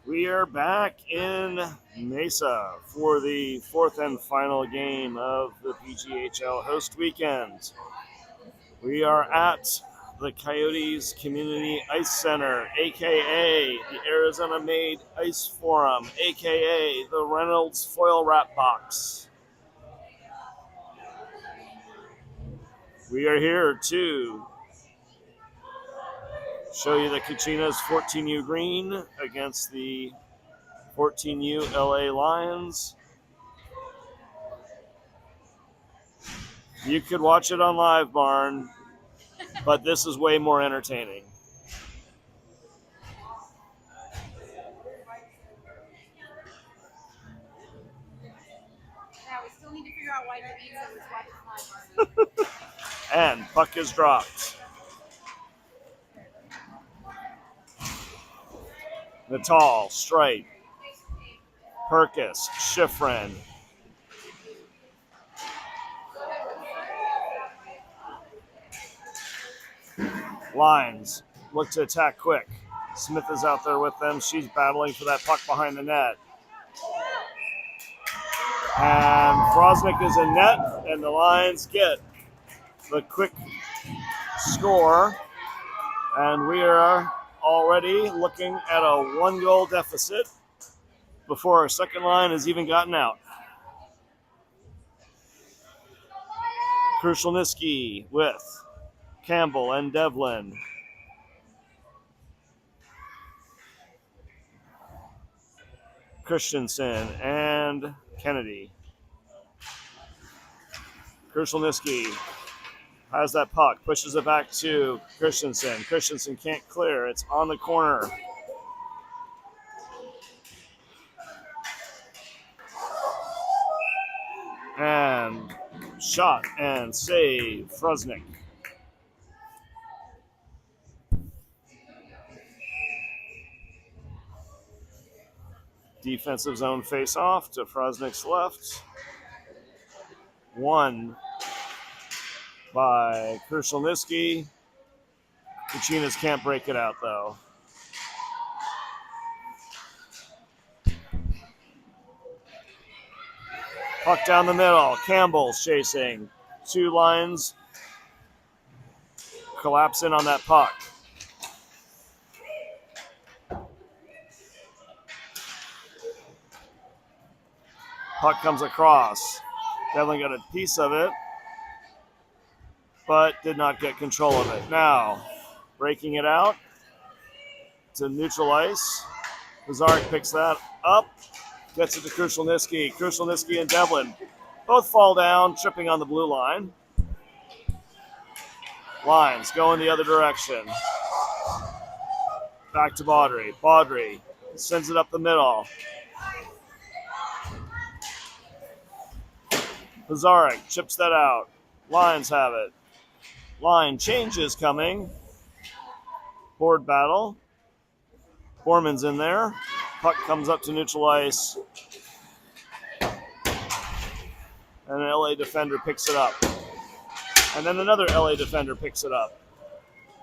We are back in Mesa for the fourth and final game of the PGHL host weekend. We are at the Coyotes Community Ice Center, aka the Arizona Made Ice Forum, aka the Reynolds Foil Wrap Box. We are here to show you the Kachinas 14U green against the 14U LA Lions. You could watch it on Live Barn, but this is way more entertaining. Yeah, we still need to figure out why Denise was watching Live. And puck is dropped. Natal, Strite, Perkis, Schifrin. Lines look to attack quick. Smith is out there with them. She's battling for that puck behind the net. And Frosnick is in net, and the Lions get the quick score. And we are already looking at a 1-goal deficit before our second line has even gotten out. Krushelniski with Campbell and Devlin. Christensen and Kennedy. Krushelniski has that puck, pushes it back to Christensen. Christensen can't clear. It's on the corner. And shot and save, Frosnick. Defensive zone face-off to Frosnick's left. Won by Krushelniski. Kachinas can't break it out, though. Puck down the middle. Campbell's chasing. Two lines collapse in on that puck. Puck comes across. Devlin got a piece of it, but did not get control of it. Now, breaking it out to neutral ice. Lazarek picks that up, gets it to Krushelniski. Krushelniski and Devlin both fall down, tripping on the blue line. Lines going the other direction. Back to Baudry. Baudry sends it up the middle. Lazarek chips that out. Lions have it. Line changes coming. Board battle. Borman's in there. Puck comes up to neutral ice. And an LA defender picks it up. And then another LA defender picks it up.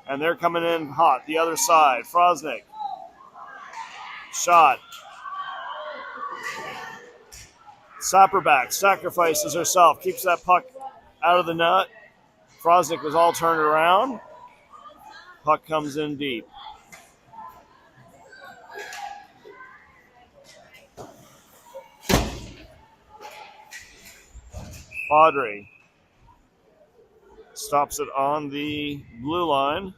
And they're coming in hot. The other side. Frosnick. Shot. Sapperback sacrifices herself. Keeps that puck out of the net. Frosnick was all turned around. Puck comes in deep. Baudry stops it on the blue line.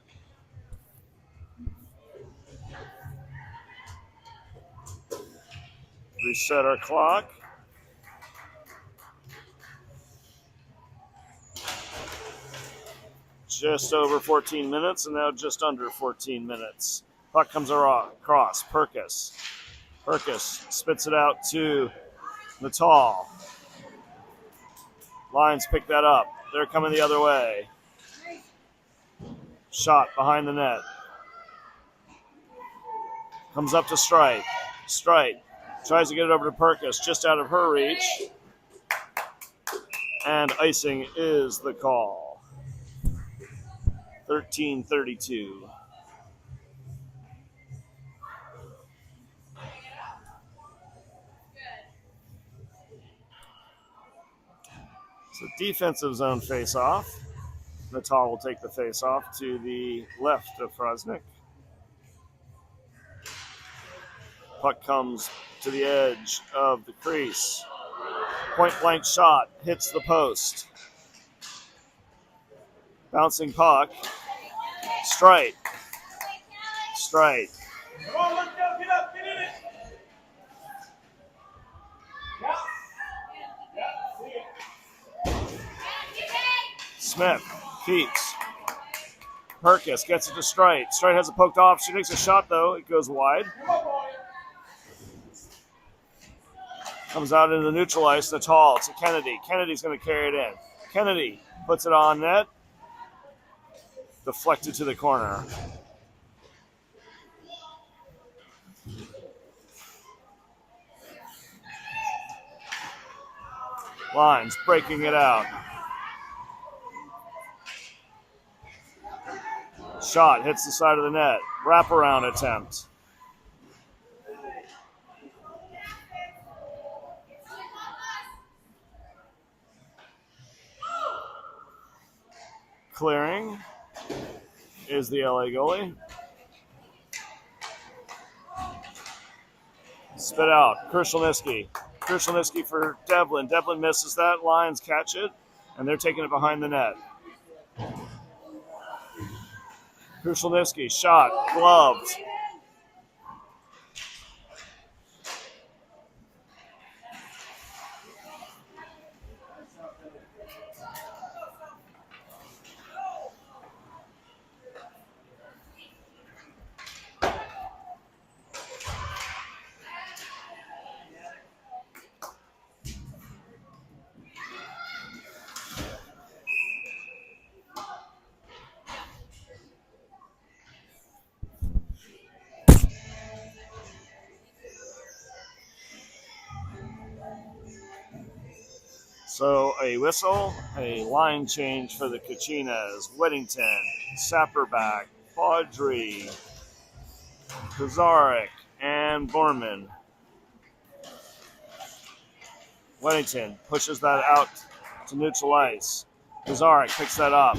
Reset our clock. Just over 14 minutes, and now just under 14 minutes. Puck comes across. Perkis. Perkis spits it out to Natal. Lions pick that up. They're coming the other way. Shot behind the net. Comes up to Strite. Strite tries to get it over to Perkis, just out of her reach. And icing is the call. 13:32. So defensive zone face-off. Natal will take the face-off to the left of Frosnick. Puck comes to the edge of the crease. Point-blank shot hits the post. Bouncing puck. Straight. Straight. Come on, let's go. Get up. Get in it. Smith keeps. Perkis gets it to Straight. Straight has it poked off. She takes a shot, though. It goes wide. Comes out into the neutral ice. Natal to Kennedy. Kennedy's going to carry it in. Kennedy puts it on net. Deflected to the corner. Lines breaking it out. Shot hits the side of the net. Wraparound attempt. Clearing is the LA goalie. Spit out. Krushelnyski. Krushelnyski for Devlin. Devlin misses that. Lions catch it, and they're taking it behind the net. Krushelnyski, shot, gloved. So a whistle, a line change for the Kachinas. Whittington, Sapperback, Baudry, Kozarek, and Borman. Whittington pushes that out to neutral ice. Kozarek picks that up.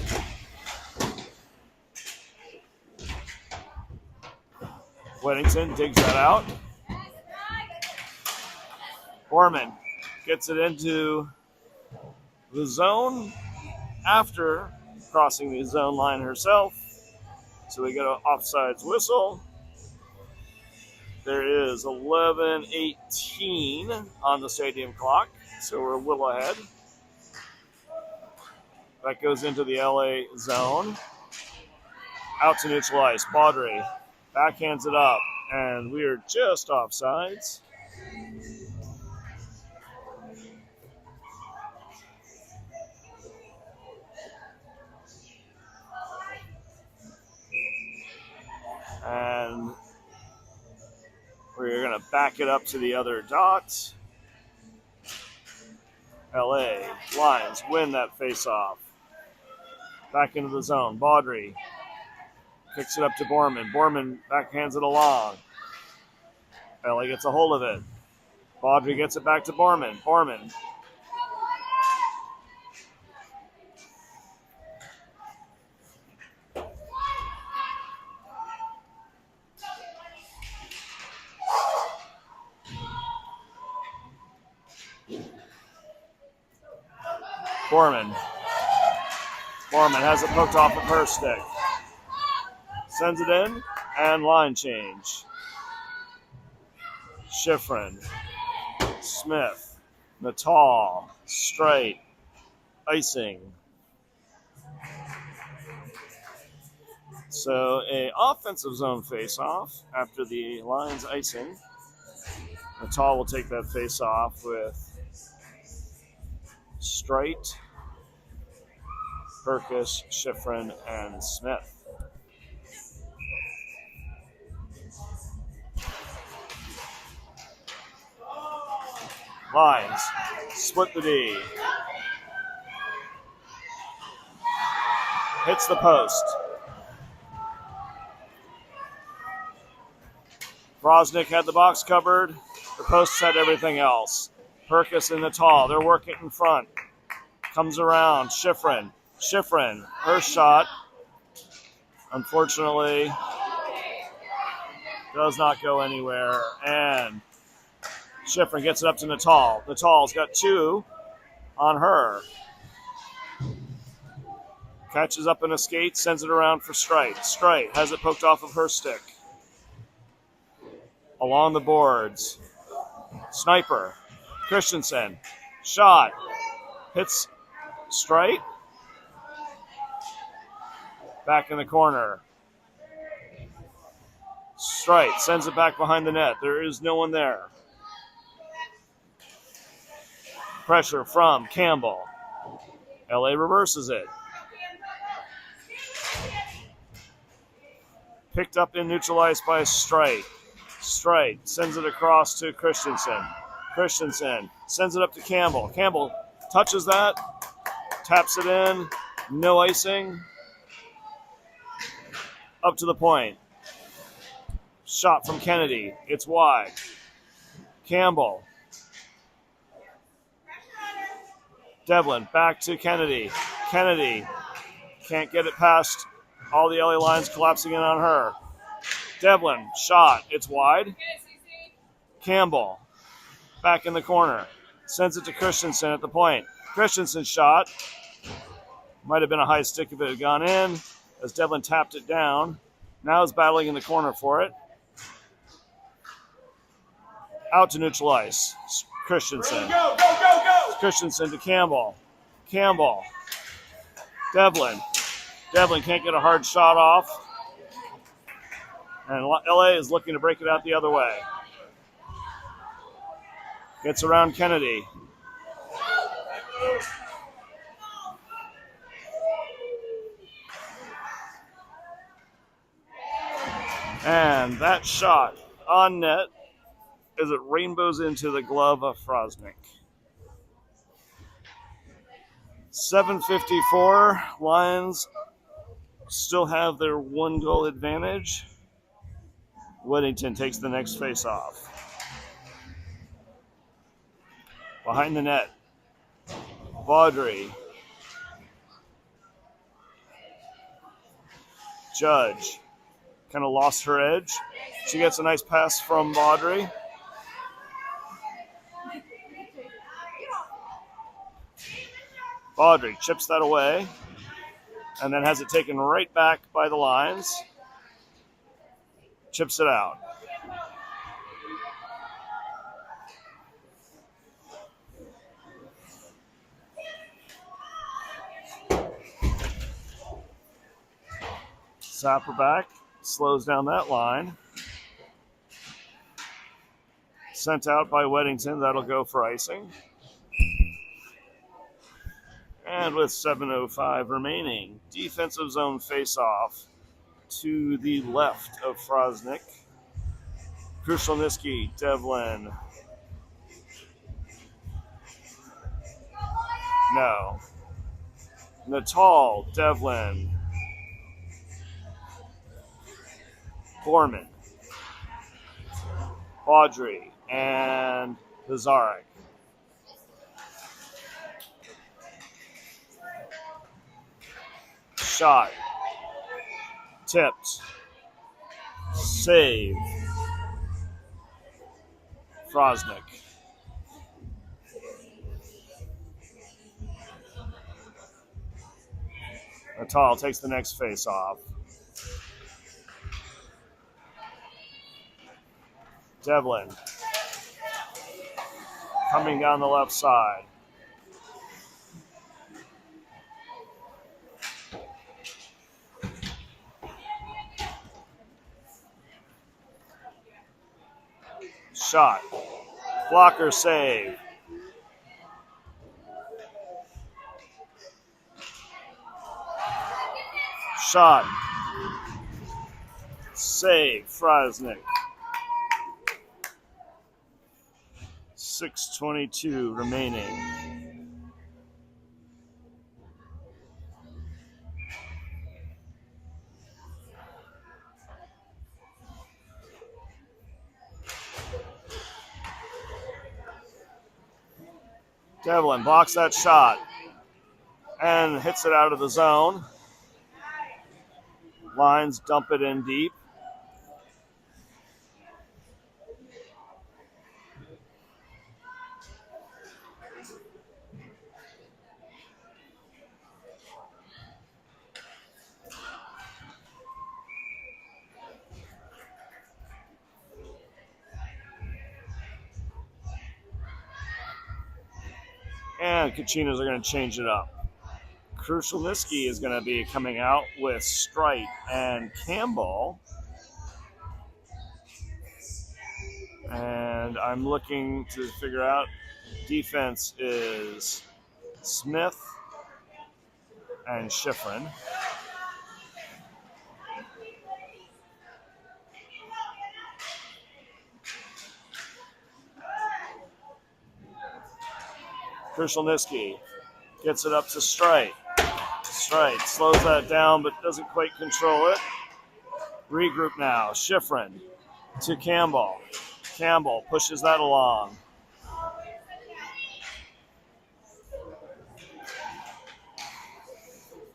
Whittington digs that out. Borman gets it into the zone after crossing the zone line herself. So we get an offsides whistle. There is 11:18 on the stadium clock, so we're a little ahead. That goes into the LA zone. Out to neutral ice. Baudry backhands it up, and we are just offsides. And we're going to back it up to the other dot. LA Lions win that face-off. Back into the zone. Baudry kicks it up to Borman. Borman backhands it along. LA gets a hold of it. Baudry gets it back to Borman. Borman. Borman has it poked off of her stick. Sends it in, and line change. Schifrin, Smith, Natal, Straight, icing. So a offensive zone face-off after the Lions icing. Natal will take that face-off with Straight, Perkis, Schifrin, and Smith. Lions split the D. Hits the post. Frosnick had the box covered. The posts had everything else. Perkis and Natal, they're working in front. Comes around. Schifrin. Schifrin. Her shot, unfortunately, does not go anywhere. And Schifrin gets it up to Natal. Natal's got 2 on her. Catches up in a skate, sends it around for Strite. Strite has it poked off of her stick. Along the boards. Sniper. Christensen. Shot. Hits Strite. Back in the corner. Strite sends it back behind the net. There is no one there. Pressure from Campbell. LA reverses it. Picked up and neutralized by Strite. Strite sends it across to Christensen. Christensen sends it up to Campbell. Campbell touches that, taps it in, no icing. Up to the point. Shot from Kennedy. It's wide. Campbell. Devlin back to Kennedy. Kennedy can't get it past all the LA lines collapsing in on her. Devlin, shot. It's wide. Campbell back in the corner. Sends it to Christensen at the point. Christensen shot. Might have been a high stick if it had gone in, as Devlin tapped it down. Now is battling in the corner for it. Out to neutral ice. Christensen. Go, go, go, go! Christensen to Campbell. Campbell. Devlin. Devlin can't get a hard shot off. And LA is looking to break it out the other way. Gets around Kennedy. And that shot on net as it rainbows into the glove of Frosnick. 7:54. Lions still have their 1-goal advantage. Weddington takes the next face-off. Behind the net, Baudry. Judge kind of lost her edge. She gets a nice pass from Baudry. Baudry chips that away and then has it taken right back by the lines. Chips it out. Sapper back, slows down that line. Sent out by Weddington, that'll go for icing. And with 7:05 remaining, defensive zone face-off to the left of Frosnick. Krushelniski, Devlin. No. Natal, Devlin. Borman. Baudry and Pizarnik. Shot. Tipped. Save. Frosnick. Natal takes the next face off. Devlin. Coming down the left side. Shot. Blocker save. Shot. Save. Frosnick. 6:22 remaining. Devlin blocks that shot. and hits it out of the zone. Lines dump it in deep. And Kachinas are going to change it up. Krushelniski is going to be coming out with Strite and Campbell. And I'm looking to figure out defense is Smith and Schifrin. Krushelniski gets it up to Strite. Strite slows that down but doesn't quite control it. Regroup now. Schifrin to Campbell. Campbell pushes that along.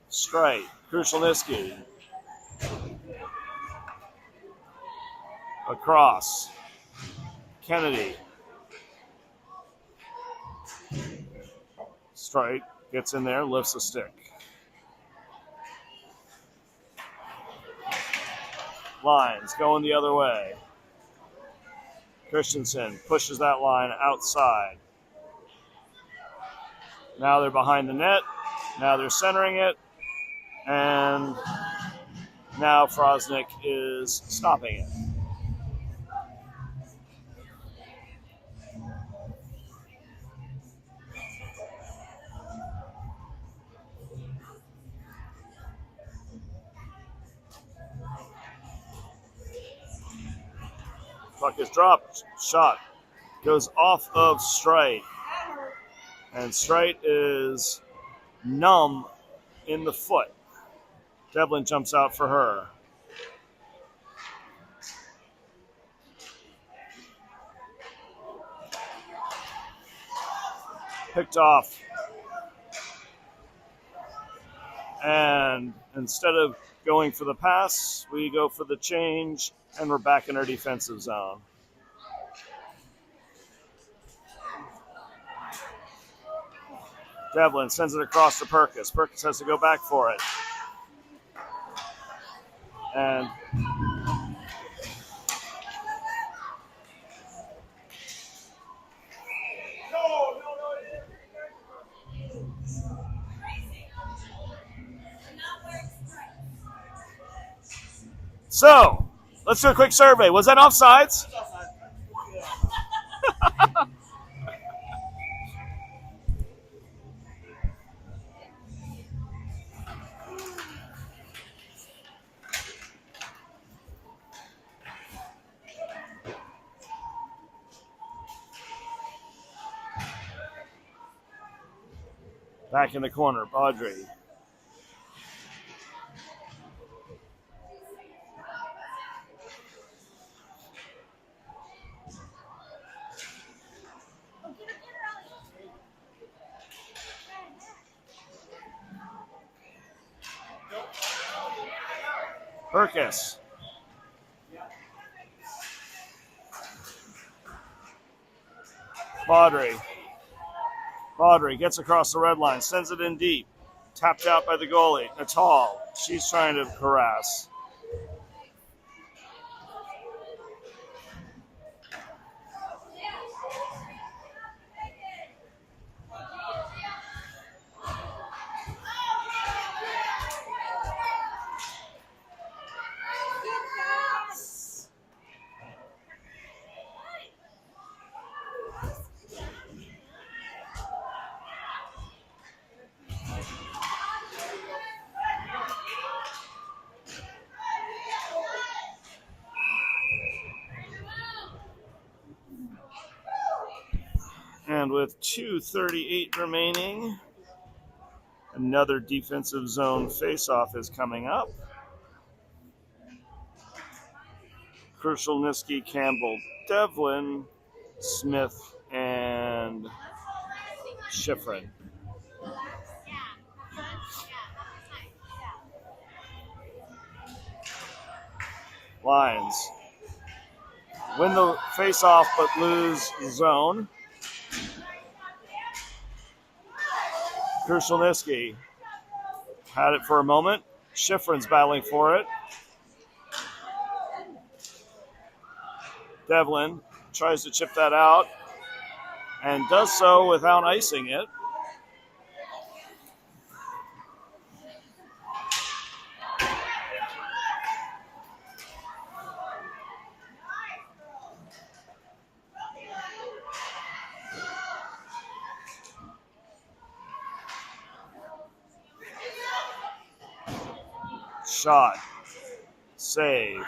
Strite. Krushelniski. Across. Kennedy. Strite gets in there, lifts a stick. Lines going the other way. Christensen pushes that line outside. Now they're behind the net. Now they're centering it. And now Frosnick is stopping it. Puck is dropped. Shot goes off of Strite. And Strite is numb in the foot. Devlin jumps out for her. Picked off. And instead of going for the pass, we go for the change, and we're back in our defensive zone. Devlin sends it across to Perkis. Perkis has to go back for it. And so, let's do a quick survey. Was that offsides? Back in the corner, Baudry. Perkis. Baudry. Baudry gets across the red line, sends it in deep. Tapped out by the goalie. Natal. She's trying to harass. And with 2:38 remaining, another defensive zone faceoff is coming up. Krushelniski, Campbell, Devlin, Smith, and Schifrin. Lions win the face-off but lose the zone. Krushelniski had it for a moment. Schifrin's battling for it. Devlin tries to chip that out and does so without icing it. Shot. Save.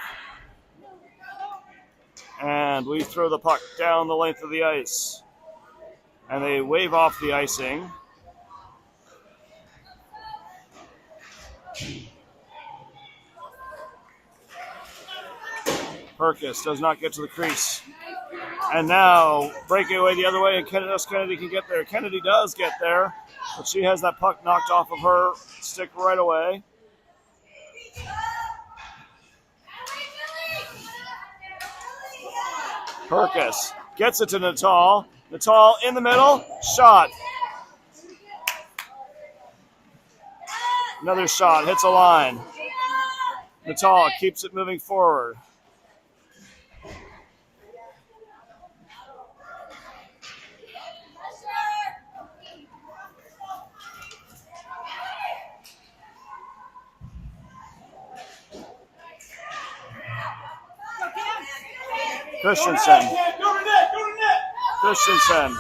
And we throw the puck down the length of the ice. And they wave off the icing. Perkis does not get to the crease. And now breaking away the other way, and Kennedy can get there. Kennedy does get there, but she has that puck knocked off of her stick right away. Perkis gets it to Natal. Natal in the middle. Shot. Another shot. Hits a line. Natal keeps it moving forward. Christensen. Christensen.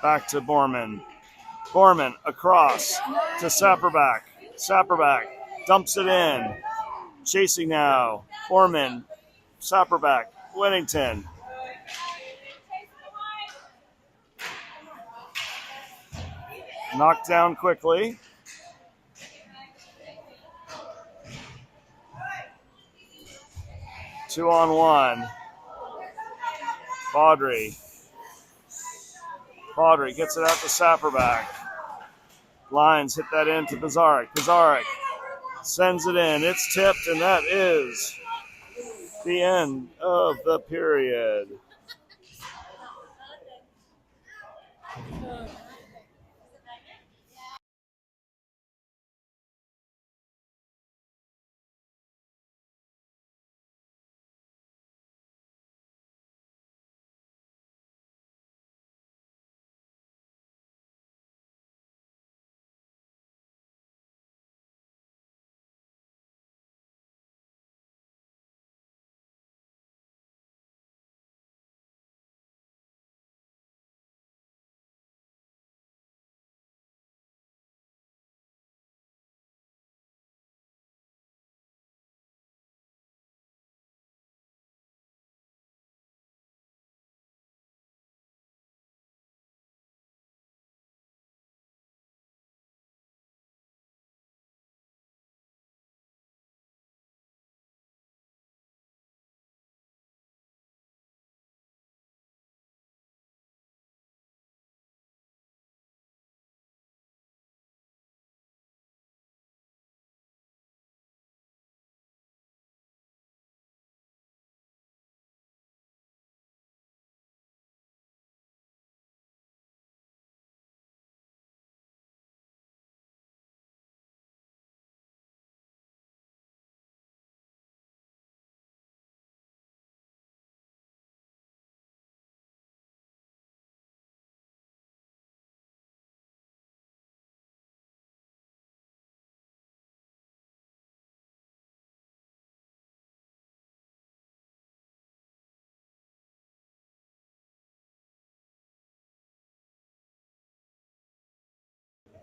Back to Borman. Borman across to Sapperback. Sapperback dumps it in. Chasing now. Borman. Sapperback. Whittington. Knocked down quickly. Two on one. Baudry. Baudry gets it out to Sapperback. Lions hit that in to Pizarnik. Pizarnik sends it in. It's tipped, and that is the end of the period.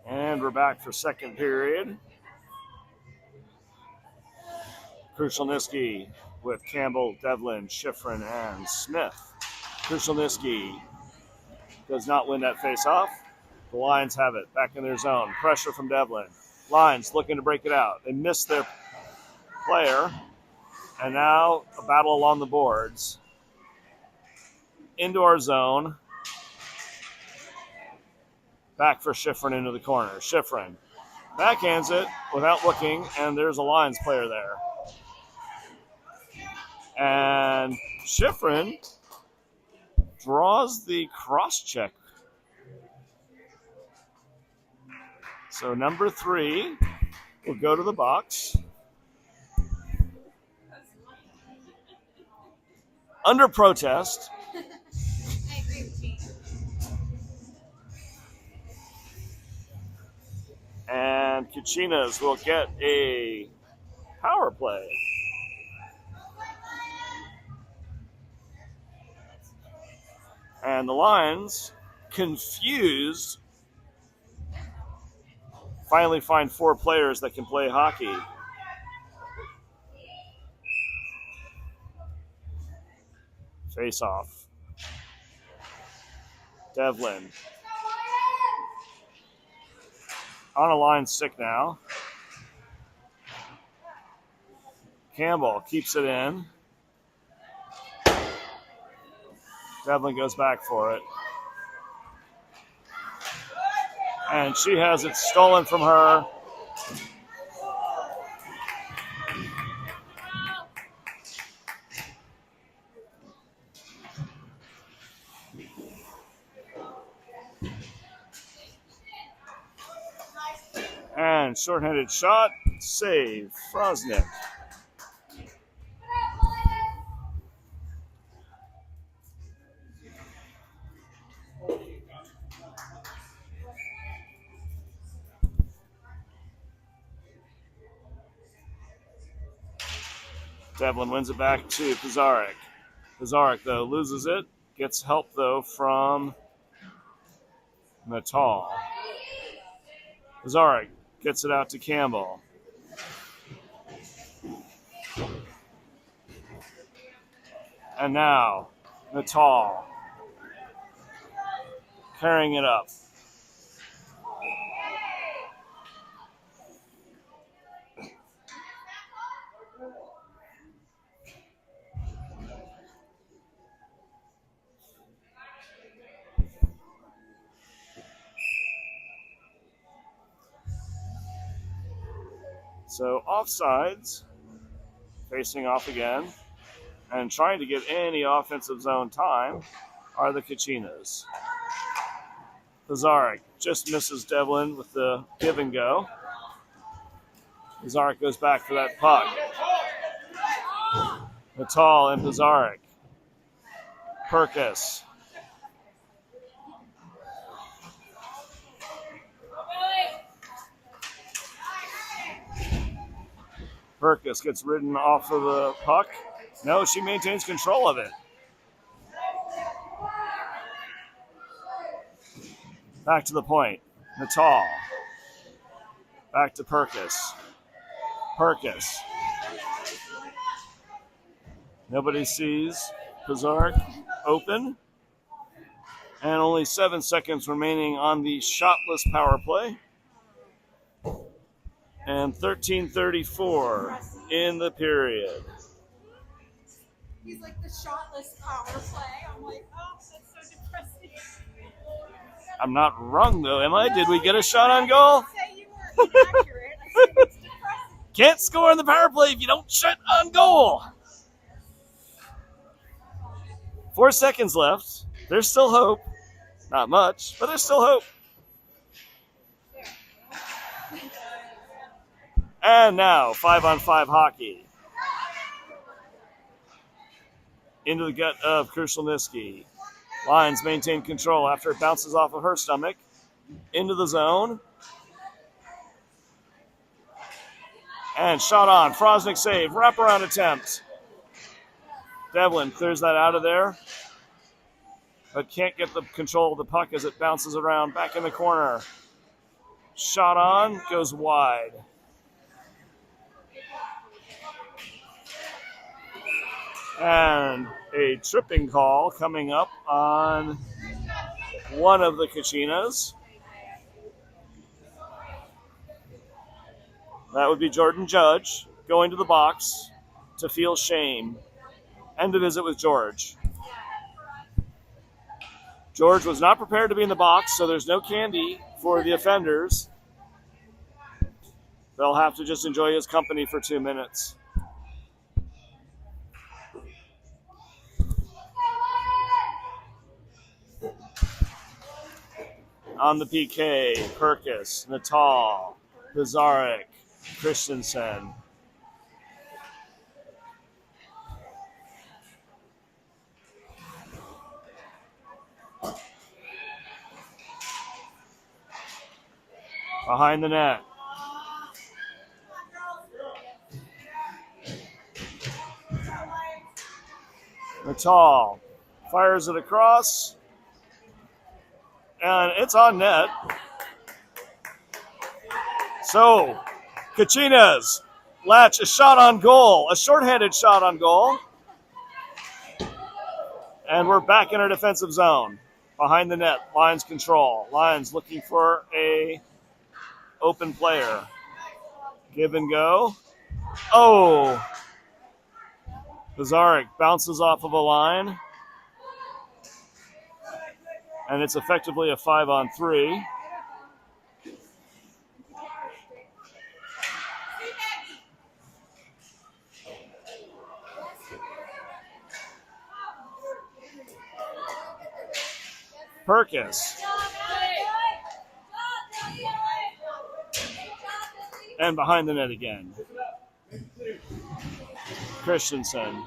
And we're back for second period. Krushelniski with Campbell, Devlin, Schifrin, and Smith. Krushelniski does not win that face-off. The Lions have it back in their zone. Pressure from Devlin. Lions looking to break it out. They missed their player. And now a battle along the boards. Into our zone. Back for Schifrin into the corner. Schifrin backhands it without looking, and there's a Lions player there. And Schifrin draws the cross check. So number 3 will go to the box. Under protest. I agree with you. And Kachinas will get a power play. And the Lions, confused, finally find 4 players that can play hockey. Face off. Devlin. On a line stick now. Campbell keeps it in. Devlin goes back for it. And she has it stolen from her. And short-handed shot, save, Frosnick. Devlin wins it back to Pizarnik. Pizarnik, though, loses it. Gets help, though, from Natal. Pizarnik gets it out to Campbell. And now, Natal carrying it up. So offsides, facing off again, and trying to get any offensive zone time are the Kachinas. Pizarnik just misses Devlin with the give and go. Pizarnik goes back for that puck. Natal and Pizarnik. Perkis. Perkis gets ridden off of the puck. No, she maintains control of it. Back to the point. Natal. Back to Perkis. Perkis. Nobody sees Pizarnik open. And only 7 seconds remaining on the shotless power play. And 13:34 in the period. He's like the shotless power play. I'm like, oh, that's so depressing. I'm not wrong, though, am I? Did we get a shot on goal? I didn't say you were inaccurate. I said it's depressing. Can't score on the power play if you don't shoot on goal. 4 seconds left. There's still hope. Not much, but there's still hope. And now, 5-on-5 hockey. Into the gut of Krushelniski. Lions maintain control after it bounces off of her stomach. Into the zone. And shot on. Frosnick save. Wraparound attempt. Devlin clears that out of there. But can't get the control of the puck as it bounces around back in the corner. Shot on. Goes wide. And a tripping call coming up on one of the Kachinas. That would be Jordan Judge going to the box to feel shame and to visit with George. George was not prepared to be in the box, so there's no candy for the offenders. They'll have to just enjoy his company for 2 minutes. On the PK, Perkis, Natal, Pizarnik, Christensen. Behind the net. Natal fires it across, and it's on net. So, Kachinas latch a shot on goal, a shorthanded shot on goal. And we're back in our defensive zone. Behind the net, Lions control. Lions looking for a open player. Give and go. Oh! Pizarnik bounces off of a line. And it's effectively a 5-on-3. Perkis. And behind the net again. Christensen.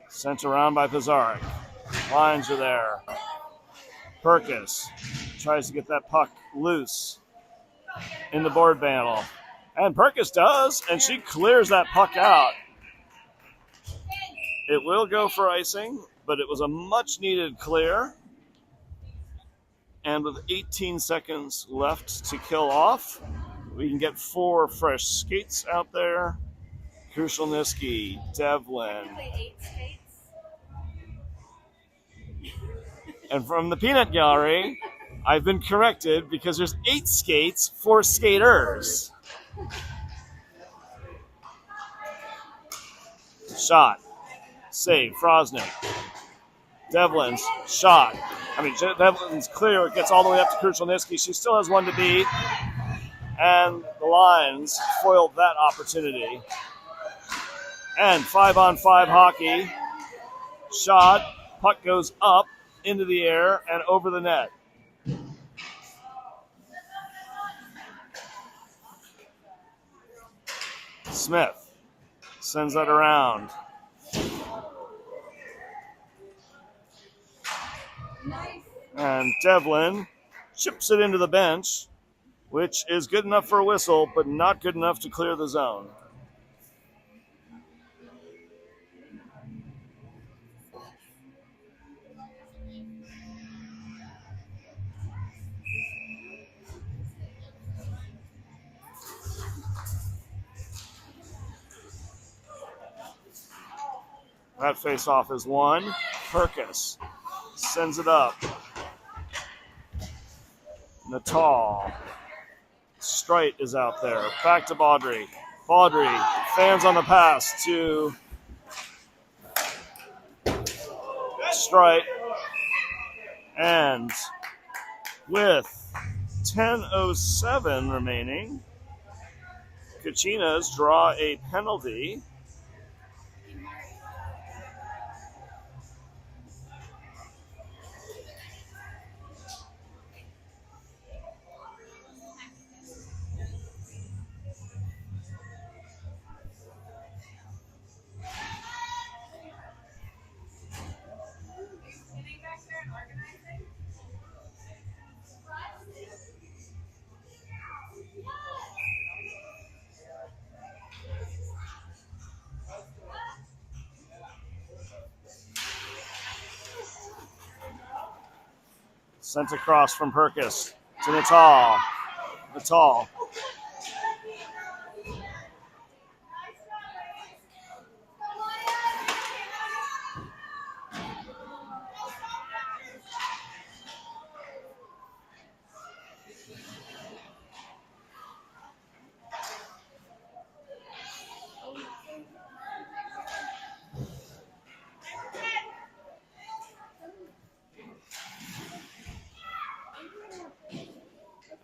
Sent around by Pizarnik. Lines are there. Perkis tries to get that puck loose in the board battle. And Perkis does, and she clears that puck out. It will go for icing, but it was a much-needed clear. And with 18 seconds left to kill off, we can get 4 fresh skates out there. Krushelniski, Devlin. And from the peanut gallery, I've been corrected because there's 8 skates for skaters. Shot. Save, Frosnick. Devlin's shot. Devlin's clear. It gets all the way up to Krushelniski. She still has one to beat. And the Lions foiled that opportunity. And 5-on-5 hockey. Shot. Puck goes up into the air and over the net. Smith sends that around. And Devlin chips it into the bench, which is good enough for a whistle, but not good enough to clear the zone. That face-off is won. Perkis sends it up. Natal. Strite is out there. Back to Baudry. Baudry fans on the pass to Strite. And with 10:07 remaining, Kachinas draw a penalty. Sent across from Perkis to Natal. Natal.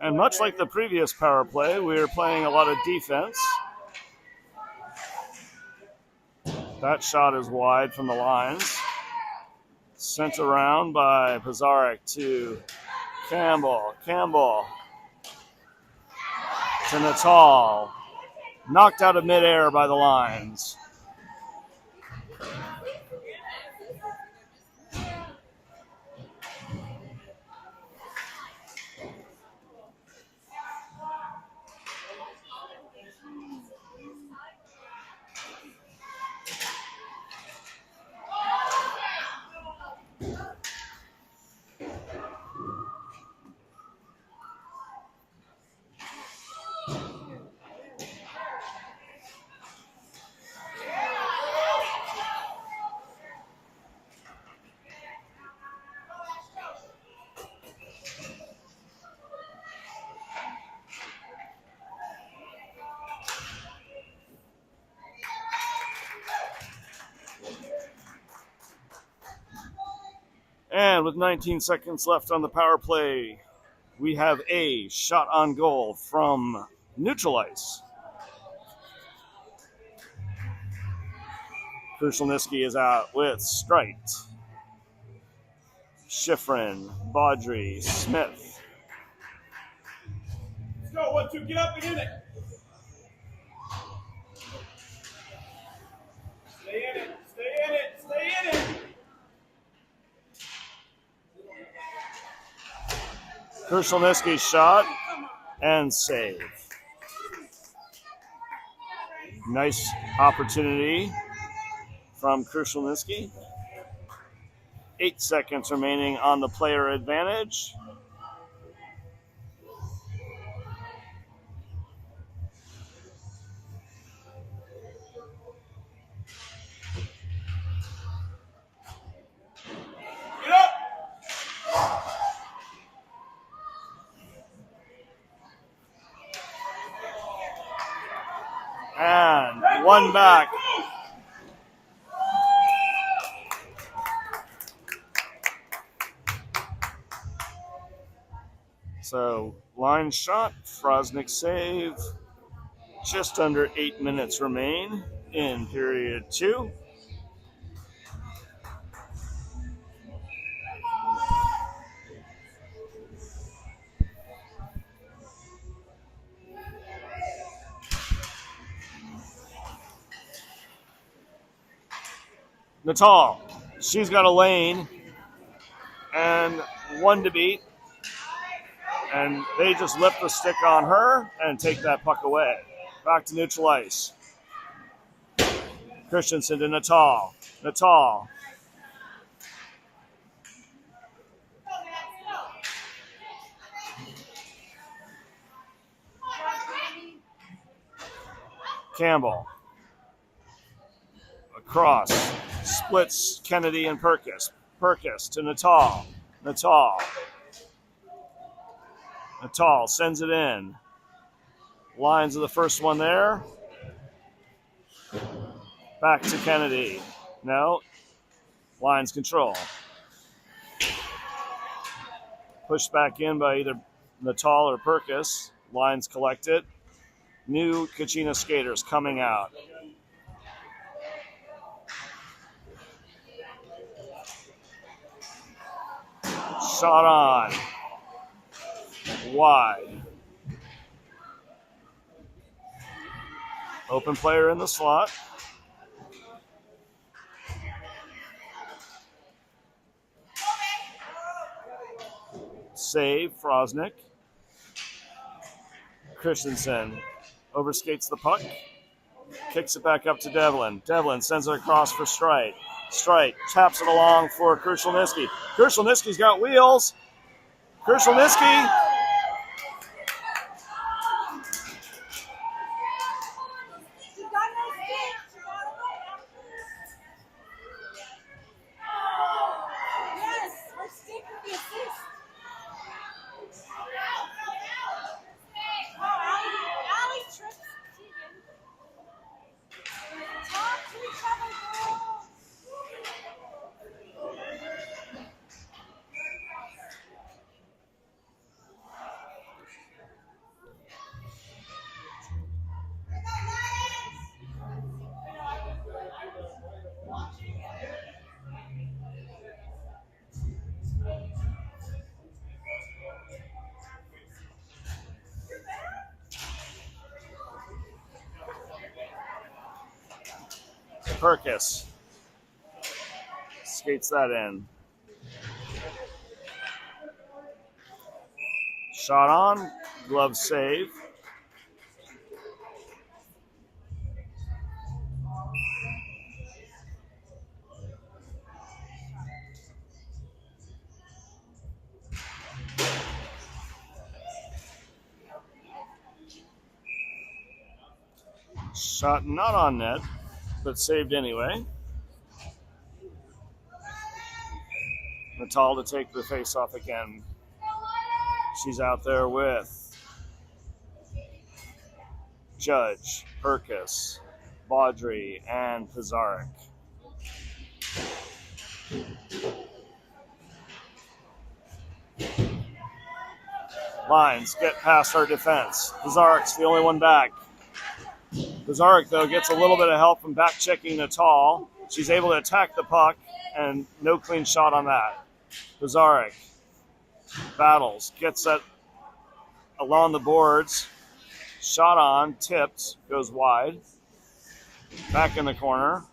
And much like the previous power play, we are playing a lot of defense. That shot is wide from the lines. Sent around by Pizarnik to Campbell. Campbell to Natal. Knocked out of midair by the lines. And with 19 seconds left on the power play, we have a shot on goal from neutral ice. Krushelnyski is out with Strite, Schifrin, Baudry, Smith. Let's go. 1, 2, get up and in it. Stay in it. Stay in it. Stay in it. Krushelnyski's shot and save. Nice opportunity from Krushelnyski. 8 seconds remaining on the player advantage. Get up. And one back. So line shot, Frosnick save. Just under 8 minutes remain in period 2. Natal, she's got a lane and one to beat. And they just lift the stick on her and take that puck away. Back to neutral ice. Christensen to Natal. Natal. Campbell. Across. Splits Kennedy and Perkis. Perkis to Natal. Natal. Natal sends it in. Lines of the first one there. Back to Kennedy. No. Lines control. Pushed back in by either Natal or Perkis. Lines collected. New Kachinas skaters coming out. Shot on. Wide. Open player in the slot. Save, Frosnick. Christensen overskates the puck. Kicks it back up to Devlin. Devlin sends it across for Strite. Strite taps it along for Krushelnyski. Krushelnyski's got wheels. Krushelnyski. Perkis skates that in. Shot on, glove save. Shot not on net, but saved anyway. Natal to take the face-off again. She's out there with Judge, Perkis, Baudry, and Pizarnik. Lines get past our defense. Pizarnik's the only one back. Pizarnik, though, gets a little bit of help from back-checking Natal. She's able to attack the puck, and no clean shot on that. Pizarnik battles, gets it along the boards. Shot on, tipped, goes wide. Back in the corner.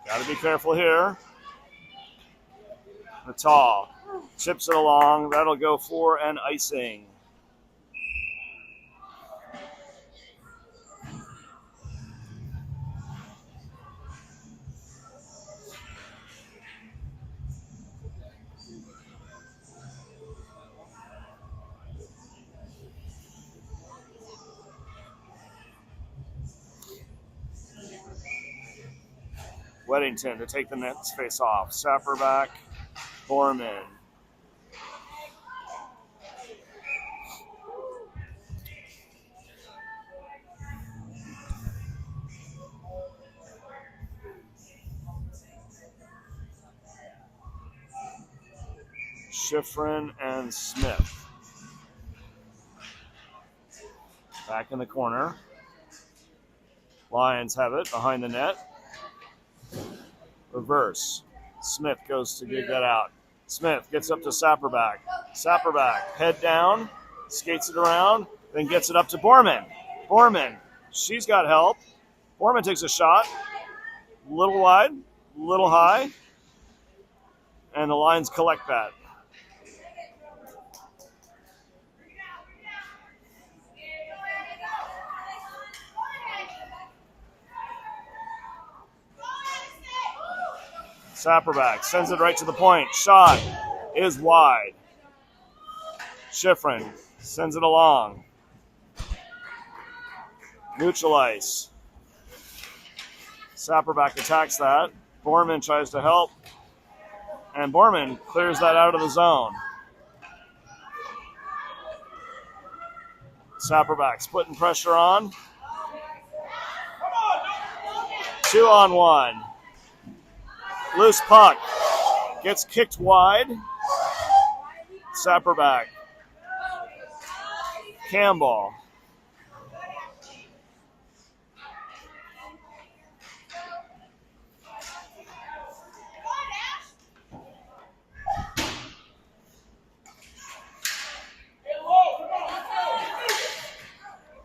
Got to be careful here. Natal chips it along. That'll go for an icing. Weddington to take the Nets face off. Sapper back. Borman. Schifrin and Smith. Back in the corner. Lions have it behind the net. Reverse. Smith goes to dig that out. Smith gets up to Sapperback. Sapperback, head down, skates it around, then gets it up to Borman. Borman, she's got help. Borman takes a shot. Little wide, little high. And the Lions collect that. Sapperback sends it right to the point. Shot is wide. Schifrin sends it along. Neutral ice. Sapperback attacks that. Borman tries to help. And Borman clears that out of the zone. Sapperback's putting pressure on. 2-on-1. Loose puck. Gets kicked wide. Sapperback. Campbell.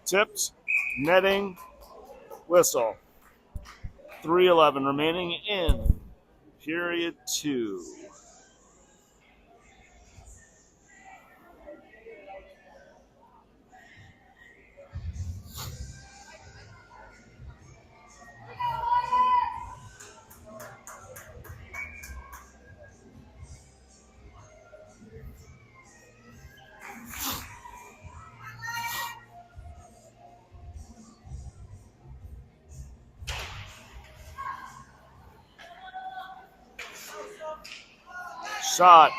Tipped. Netting. Whistle. 3:11 remaining in period 2. Shot.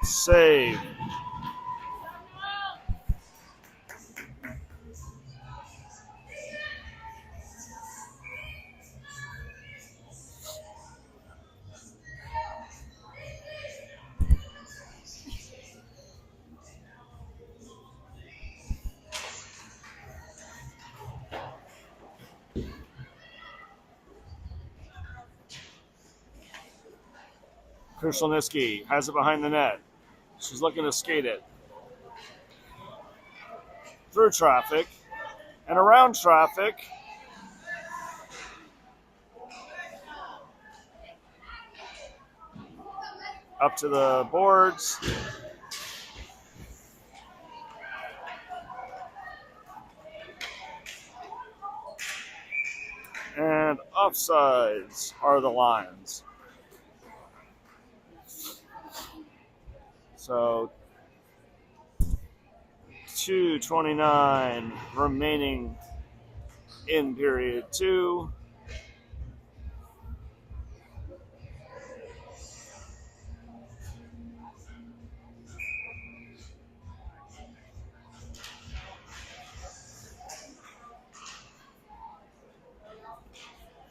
Save. Krushelnicki has it behind the net. She's looking to skate it. Through traffic. And around traffic, up to the boards. And offsides are the lines. So 2:29 remaining in period 2.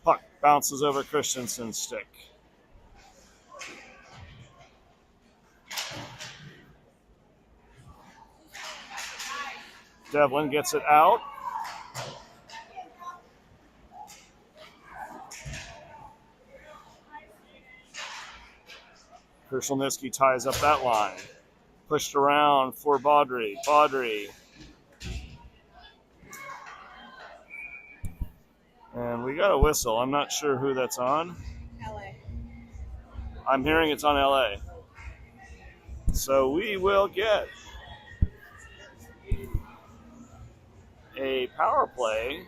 Puck bounces over Christensen's stick. Devlin gets it out. Kershelniski ties up that line. Pushed around for Baudry. Baudry. And we got a whistle. I'm not sure who that's on. LA. I'm hearing it's on LA. So we will get a power play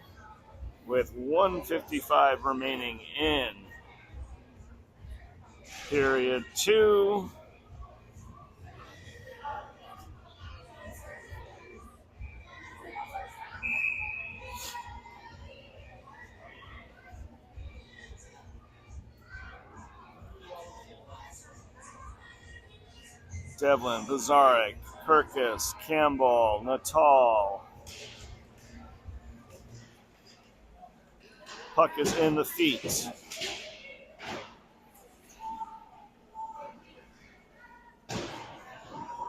with 1:55 remaining in period 2. Devlin, Bazarek, Perkis, Campbell, Natal. Puck is in the feet.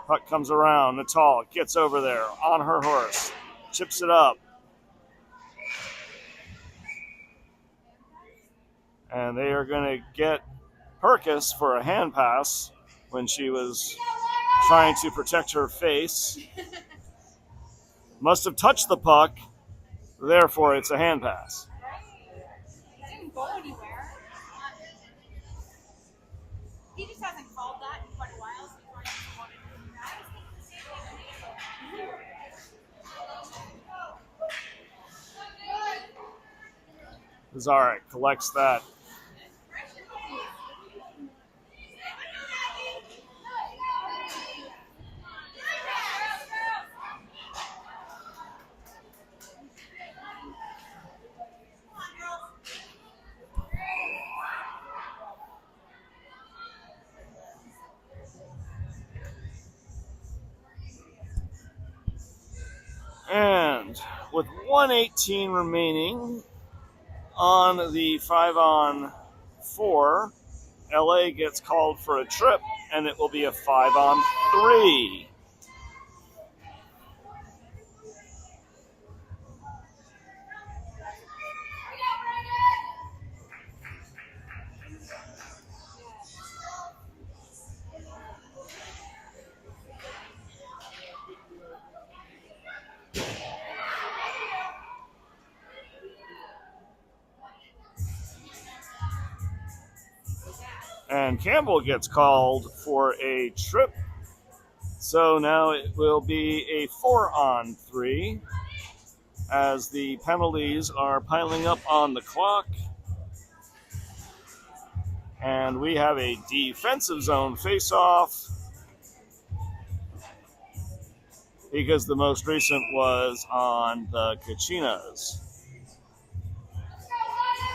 Puck comes around. Natal gets over there on her horse. Chips it up. And they are going to get Perkis for a hand pass when she was trying to protect her face. Must have touched the puck. Therefore, it's a hand pass. He didn't go anywhere. He just hasn't called that in quite a while, so he probably doesn't want to do that. Zarek collects that. And with 1:18 remaining on the 5-on-4, LA gets called for a trip, and it will be a 5-on-3. And Campbell gets called for a trip. So now it will be a 4-on-3 as the penalties are piling up on the clock. And we have a defensive zone face-off because the most recent was on the Kachinas.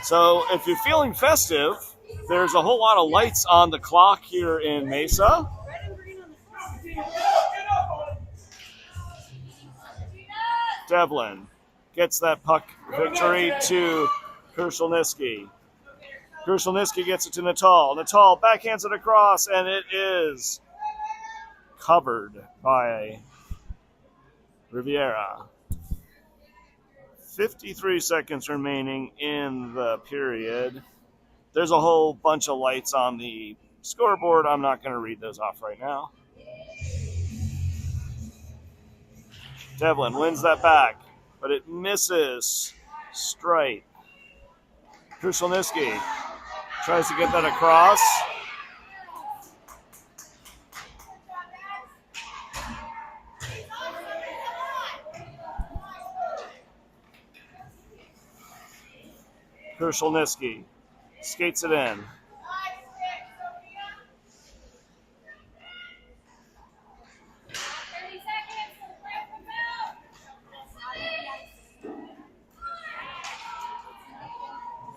So if you're feeling festive, there's a whole lot of lights on the clock here in Mesa. Red and green on the front. Get up on it. Devlin gets that puck victory to Kershelniski. Kershelniski gets it to Natal. Natal backhands it across, and it is covered by Riviera. 53 seconds remaining in the period. There's a whole bunch of lights on the scoreboard. I'm not going to read those off right now. Devlin wins that back. but it misses. Straight. Krushelniski tries to get that across. Krushelniski skates it in.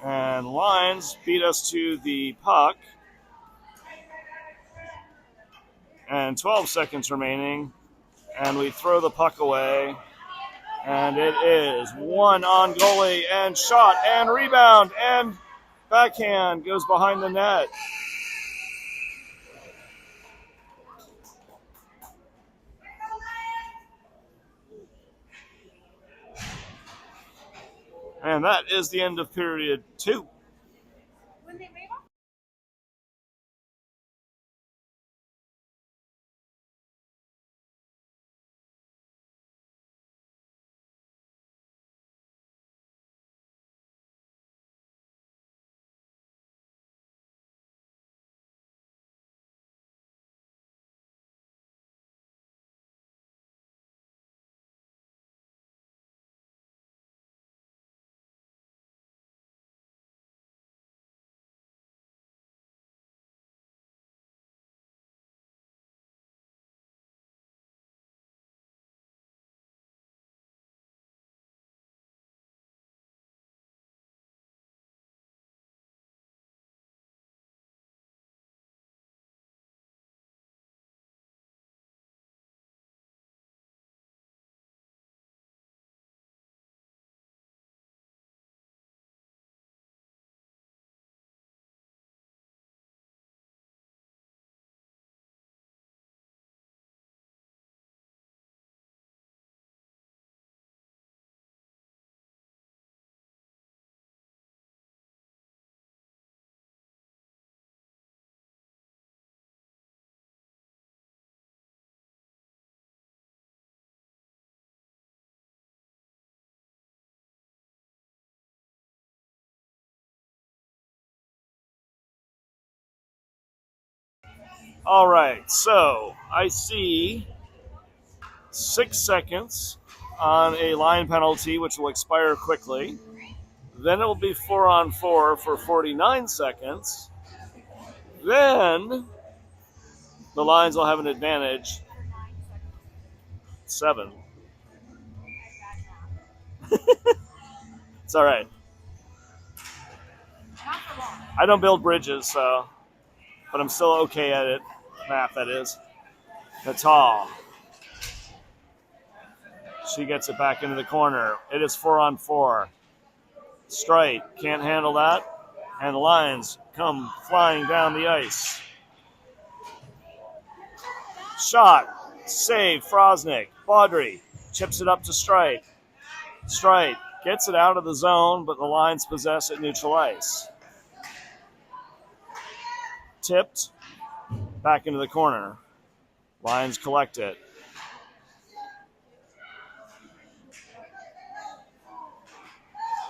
And Lions beat us to the puck. And 12 seconds remaining. And we throw the puck away. And it is one on goalie and shot and rebound and backhand goes behind the net. And that is the end of period 2. All right, so I see 6 seconds on a line penalty, which will expire quickly. Then it will be 4-on-4 for 49 seconds. Then the Lions will have an advantage. 7. It's all right. I don't build bridges, so, but I'm still okay at it. Math, that is. Natal. She gets it back into the corner. It is 4-on-4. Straight can't handle that, and the Lions come flying down the ice. Shot, save, Frosnick. Baudry chips it up to Strite. Strite gets it out of the zone, but the Lions possess it neutral ice. Tipped, back into the corner. Lions collect it.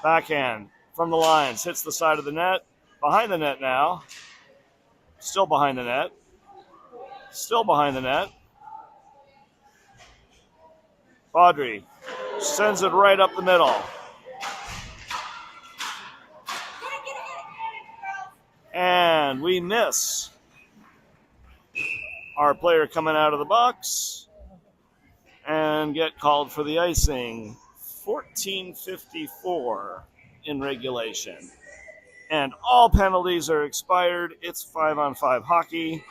Backhand from the Lions, hits the side of the net. Behind the net now. Still behind the net. Still behind the net. Baudry sends it right up the middle. And we miss our player coming out of the box and get called for the icing. 14:54 in regulation. And all penalties are expired. It's 5-on-5 hockey.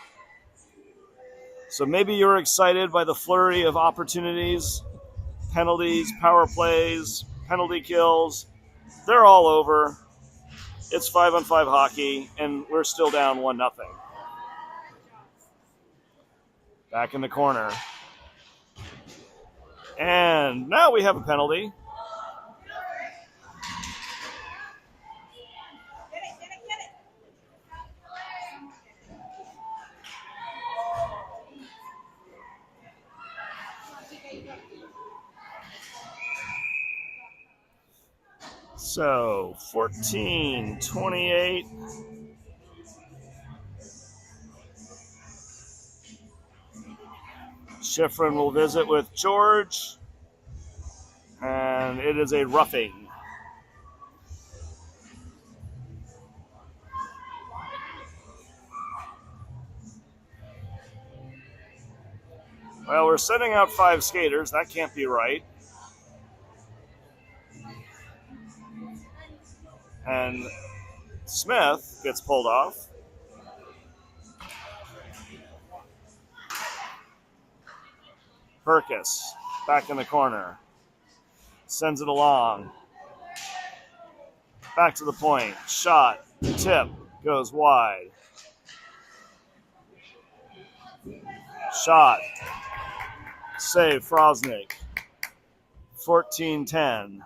So maybe you're excited by the flurry of opportunities, penalties, power plays, penalty kills. They're all over. It's 5-on-5 hockey, and we're still down 1-0. Back in the corner. And now we have a penalty. So 14-28. Schifrin will visit with George, and it is a roughing. Well, we're sending out 5 skaters. That can't be right. And Smith gets pulled off. Perkis back in the corner. Sends it along. Back to the point. Shot. Tip. Goes wide. Shot. Save Frosnick. 14-10.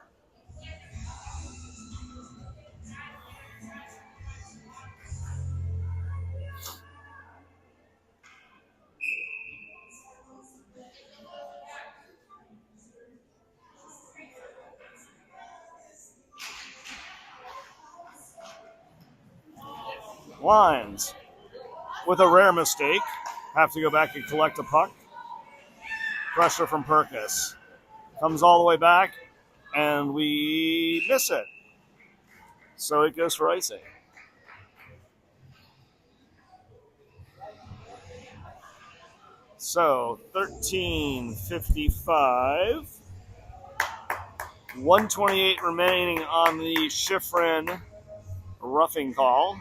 Lines, with a rare mistake, have to go back and collect a puck. Pressure from Perkis. Comes all the way back, and we miss it. So it goes for icing. So 13:55. 1:28 remaining on the Schifrin roughing call.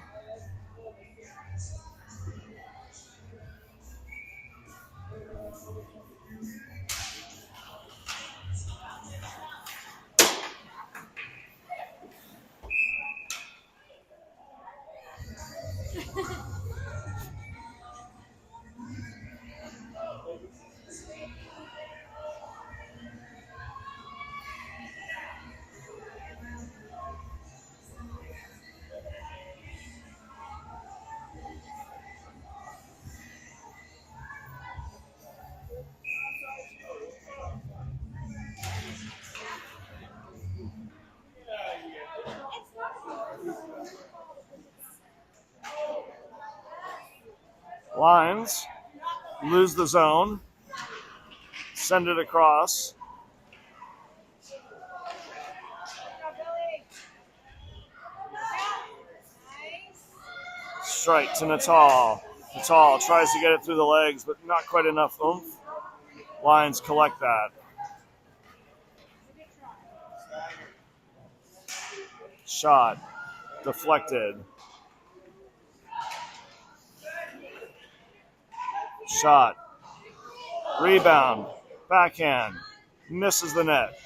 Lines lose the zone, send it across. Strike to Natal. Natal tries to get it through the legs, but not quite enough oomph. Lions collect that. Shot deflected. Shot. Rebound. Backhand. Misses the net.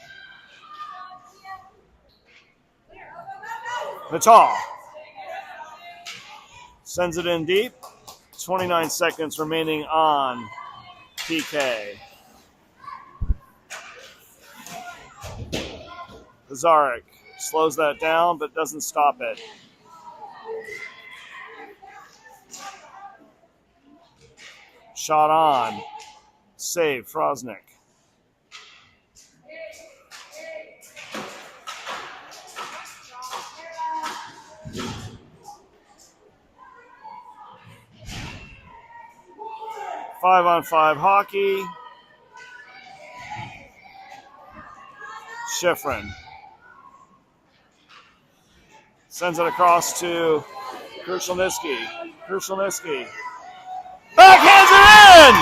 Natal sends it in deep. 29 seconds remaining on PK. Zarek slows that down but doesn't stop it. Shot on. Save Frosnick. Five-on-five hockey. Schifrin sends it across to Krushelnyski. Krushelnyski backhands it in!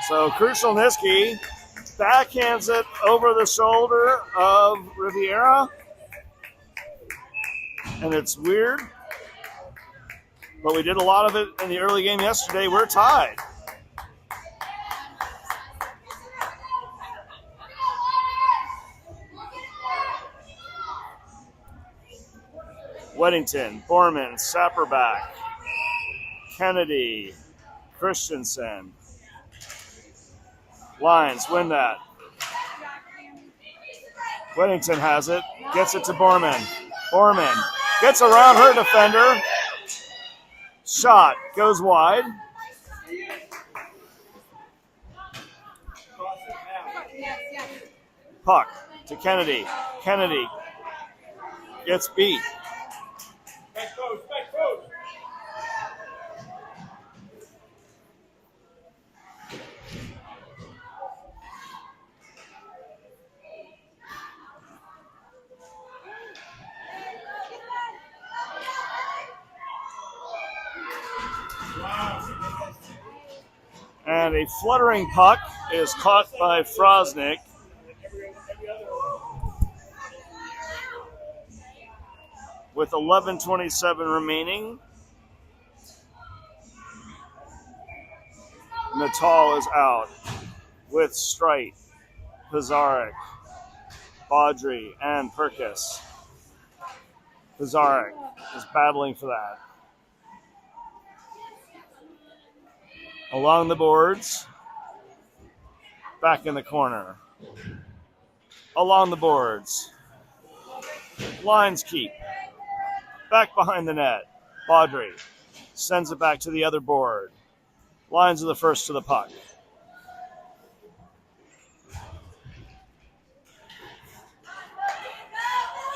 So Krushelnyski backhands it over the shoulder of Riviera. And it's weird, but we did a lot of it in the early game yesterday. We're tied. Weddington, Borman, Sapperback, Kennedy, Christensen. Lions win that. Weddington has it, gets it to Borman. Borman Gets around her defender. Shot goes wide. Yes, yes. Puck to Kennedy. Kennedy gets beat. Back post, back post. And a fluttering puck is caught by Frosnick. With 11:27 remaining. Natal is out with Strite, Pizarnik, Baudry, and Perkis. Pizarnik is battling for that. Along the boards. Back in the corner. Along the boards. Lines keep. Back behind the net. Baudry sends it back to the other board. Lines are the first to the puck.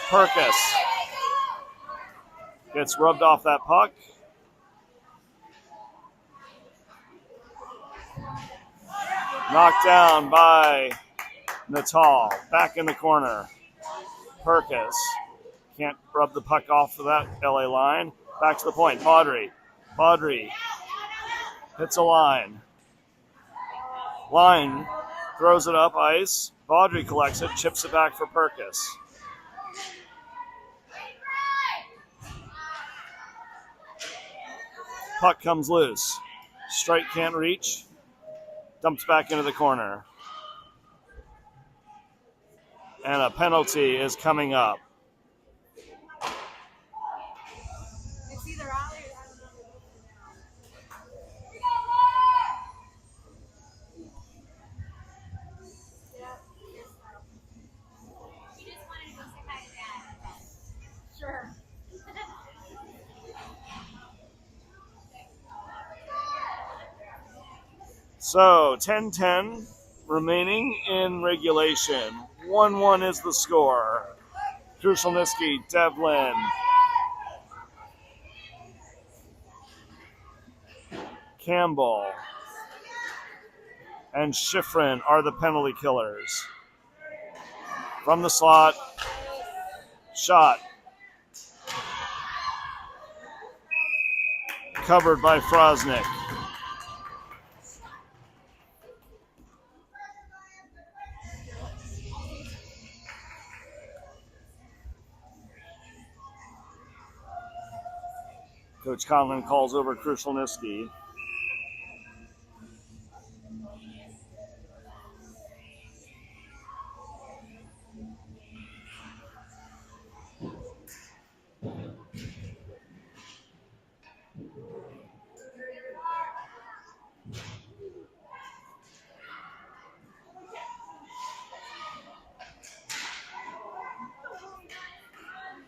Perkis gets rubbed off that puck. Knocked down by Natal. Back in the corner. Perkis can't rub the puck off of that LA line. Back to the point. Baudry. Baudry hits a line. Line throws it up ice. Baudry collects it, chips it back for Perkis. Puck comes loose. Strike can't reach. Dumps back into the corner. And a penalty is coming up. It's either Ali or I don't know. She just wanted to go say hi to Dad. Sure. So 10-10 remaining in regulation. 1-1 is the score. Krushelnyski, Devlin, Campbell, and Schifrin are the penalty killers. From the slot, shot. Covered by Frosnick. Coach Conlon calls over Krushelnyski.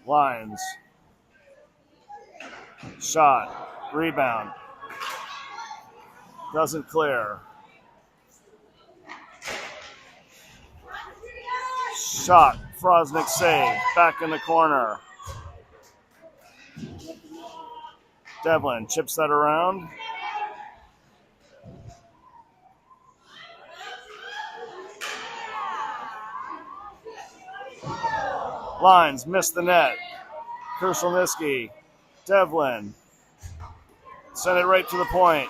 Lines. Shot. Rebound. Doesn't clear. Shot. Frosnick save. Back in the corner. Devlin chips that around. Lines miss the net. Krushelnyski. Devlin. Send it right to the point.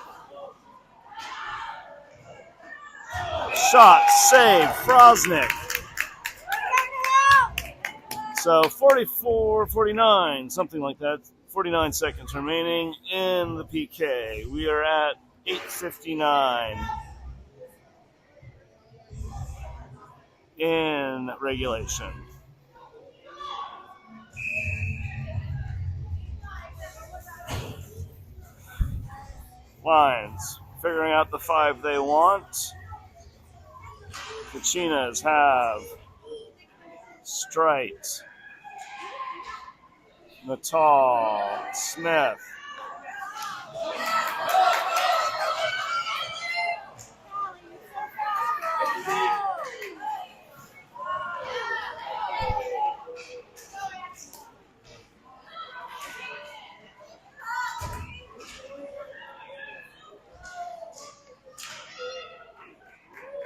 Shot. Save. Frosnick. So 44, 49, something like that. 49 seconds remaining in the PK. We are at 8:59 in regulation. Lines figuring out the five they want. Kachinas have Strite, Natal, Smith.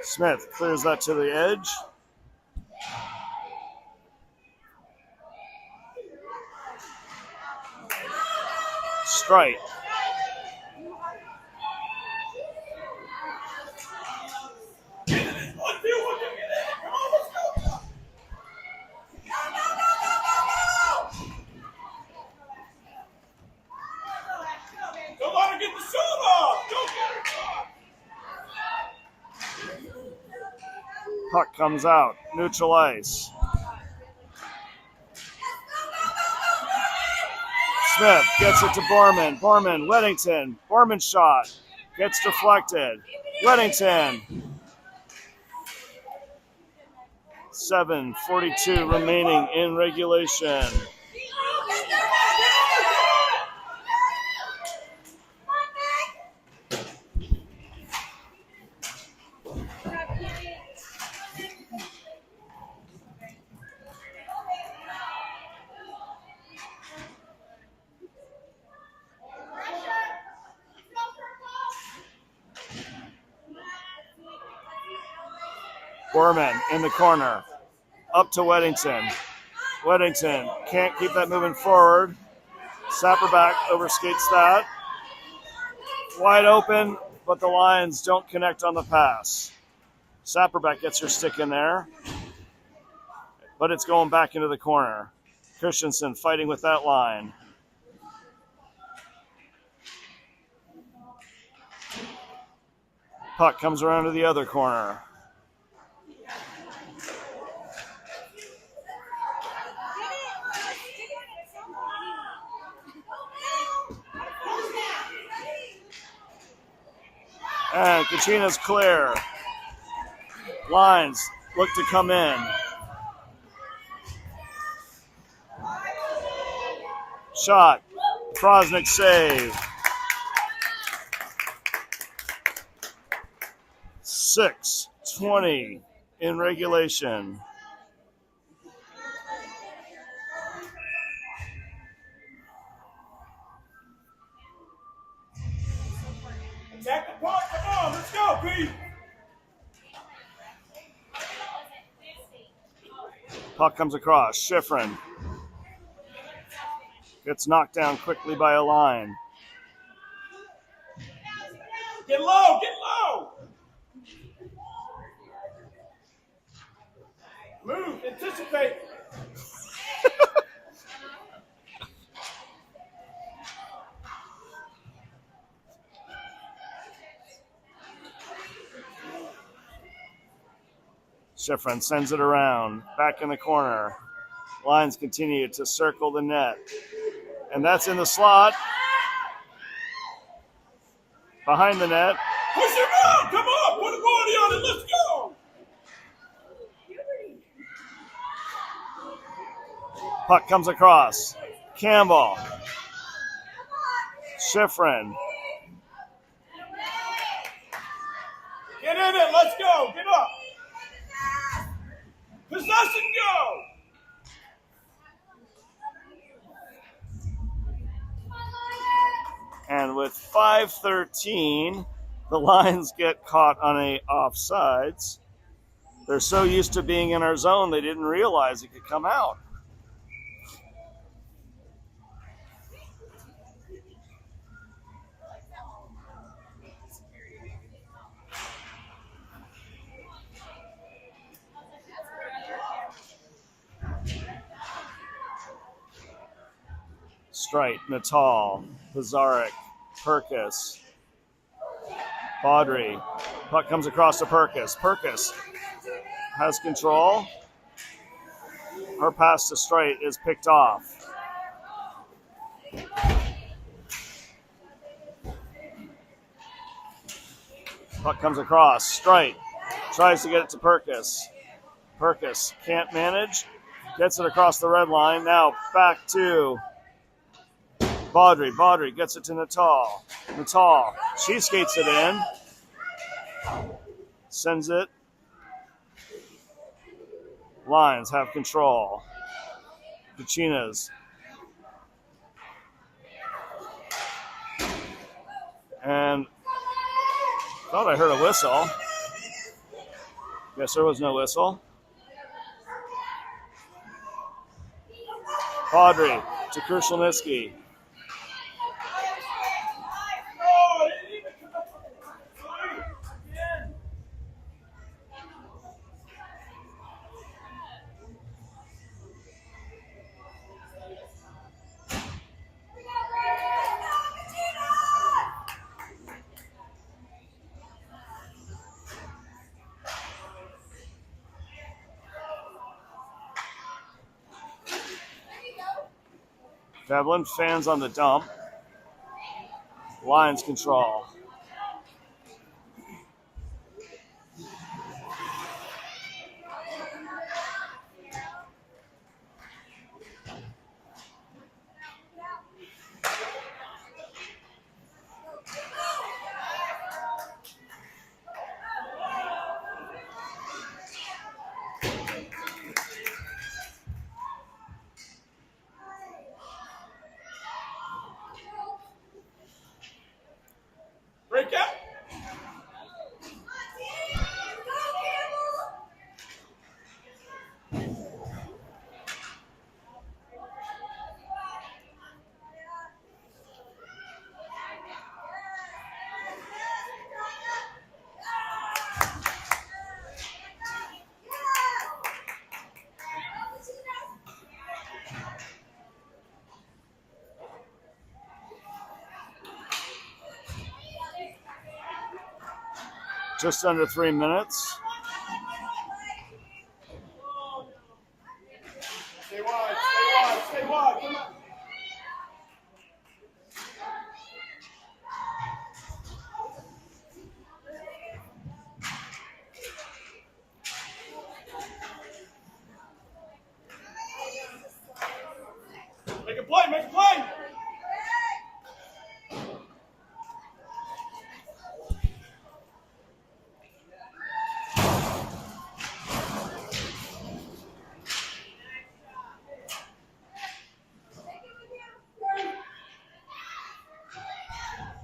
Smith clears that to the edge. Strike. Don't let her get the shot off. Don't get her caught. Puck comes out. Neutral ice. Smith gets it to Borman. Borman, Weddington. Borman shot. Gets deflected. Weddington. 7:42 remaining in regulation. Borman in the corner. Up to Weddington. Weddington can't keep that moving forward. Sapperback overskates that. Wide open, but the Lions don't connect on the pass. Sapperback gets her stick in there, but it's going back into the corner. Christensen fighting with that line. Puck comes around to the other corner. And Kachinas clear. Lines look to come in. Shot. Krosnick save. 6:20 in regulation. Attack the puck. Come on, let's go, Pete. Puck comes across. Schifrin gets knocked down quickly by a line. Get low, get low. Move, anticipate. Schifrin sends it around. Back in the corner. Lines continue to circle the net. And that's in the slot. Behind the net. Push him out. Come on, put a body on it. Let's go. Puck comes across. Campbell. Schifrin. Get in it. Let's go. Get up. Possession, go. And with 5:13, the Lions get caught on a offsides. They're so used to being in our zone, they didn't realize it could come out. Strite, Natal, Pizarnik, Perkis, Baudry. Puck comes across to Perkis. Perkis has control. Her pass to Strite is picked off. Puck comes across. Strite tries to get it to Perkis. Perkis can't manage. Gets it across the red line. Now back to Baudry gets it to Natal. Natal, she skates it in. Sends it. Lions have control. Kachinas. And thought I heard a whistle. Guess there was no whistle. Baudry to Kershelnitsky. Oh, it didn't even come up with the again. Devlin fans on the dump. Lions control. Break out. Just under 3 minutes. Stay wide, stay wide, stay wide. Come on. Make a play, make a play.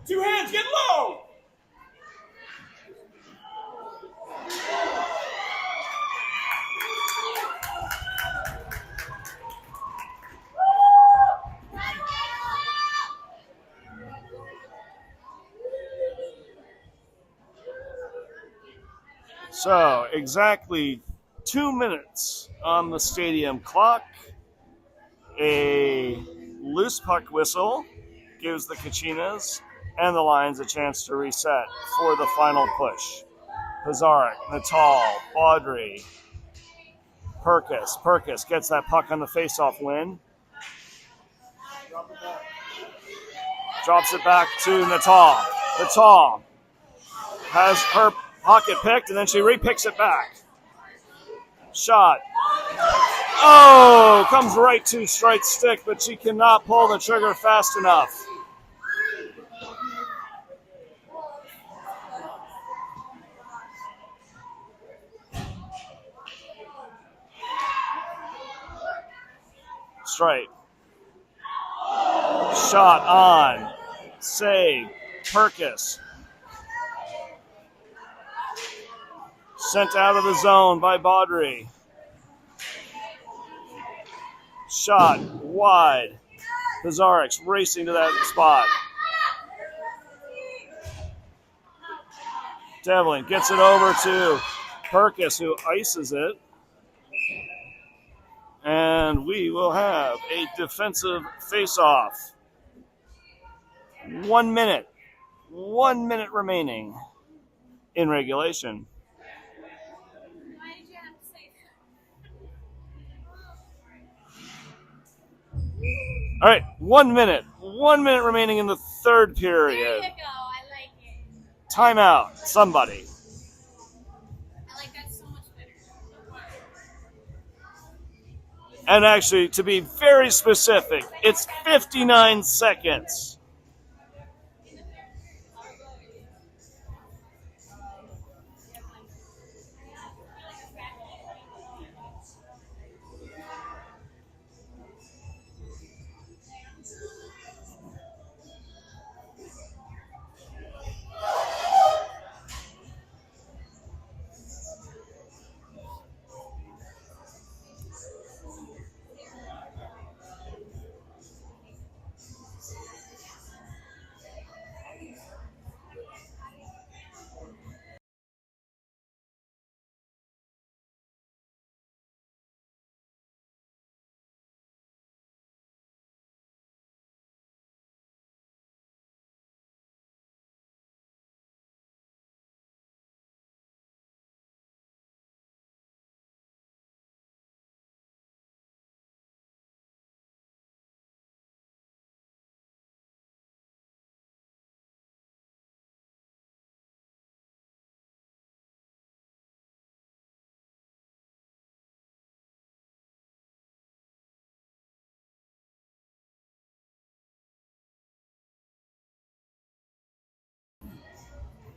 Two hands, get low. So, exactly 2 minutes on the stadium clock. A loose puck whistle gives the Kachinas and the Lions a chance to reset for the final push. Pizarnik, Natal, Baudry, Perkis. Perkis gets that puck on the faceoff win. Drops it back to Natal. Natal has her pocket picked, and then she repicks it back. Shot. Oh, comes right to strike stick, but she cannot pull the trigger fast enough. Straight. Shot on. Save. Perkis. Sent out of the zone by Baudry. Shot wide. Pizarnik's racing to that spot. Devlin gets it over to Perkis, who ices it. And we will have a defensive face-off. 1 minute. 1 minute remaining in regulation. Why did you have to say that? All right, 1 minute. 1 minute remaining in the third There you period. go. I like it. Timeout, somebody. I like that so much better. And actually, to be very specific, it's 59 seconds.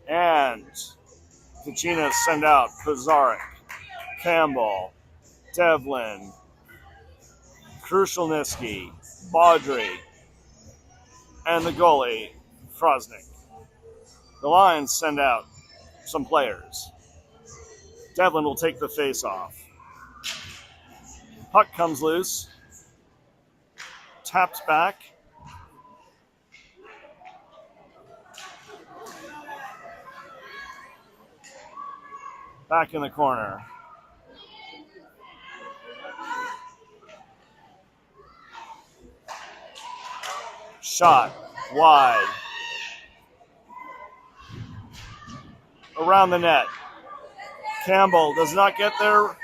And Kachinas send out Pizarnik, Campbell, Devlin, Krushelniski, Baudry, and the goalie, Frosnick. The Lions send out some players. Devlin will take the face-off. Puck comes loose. Tapped back. Back in the corner. Shot wide. Around the net. Campbell does not get there,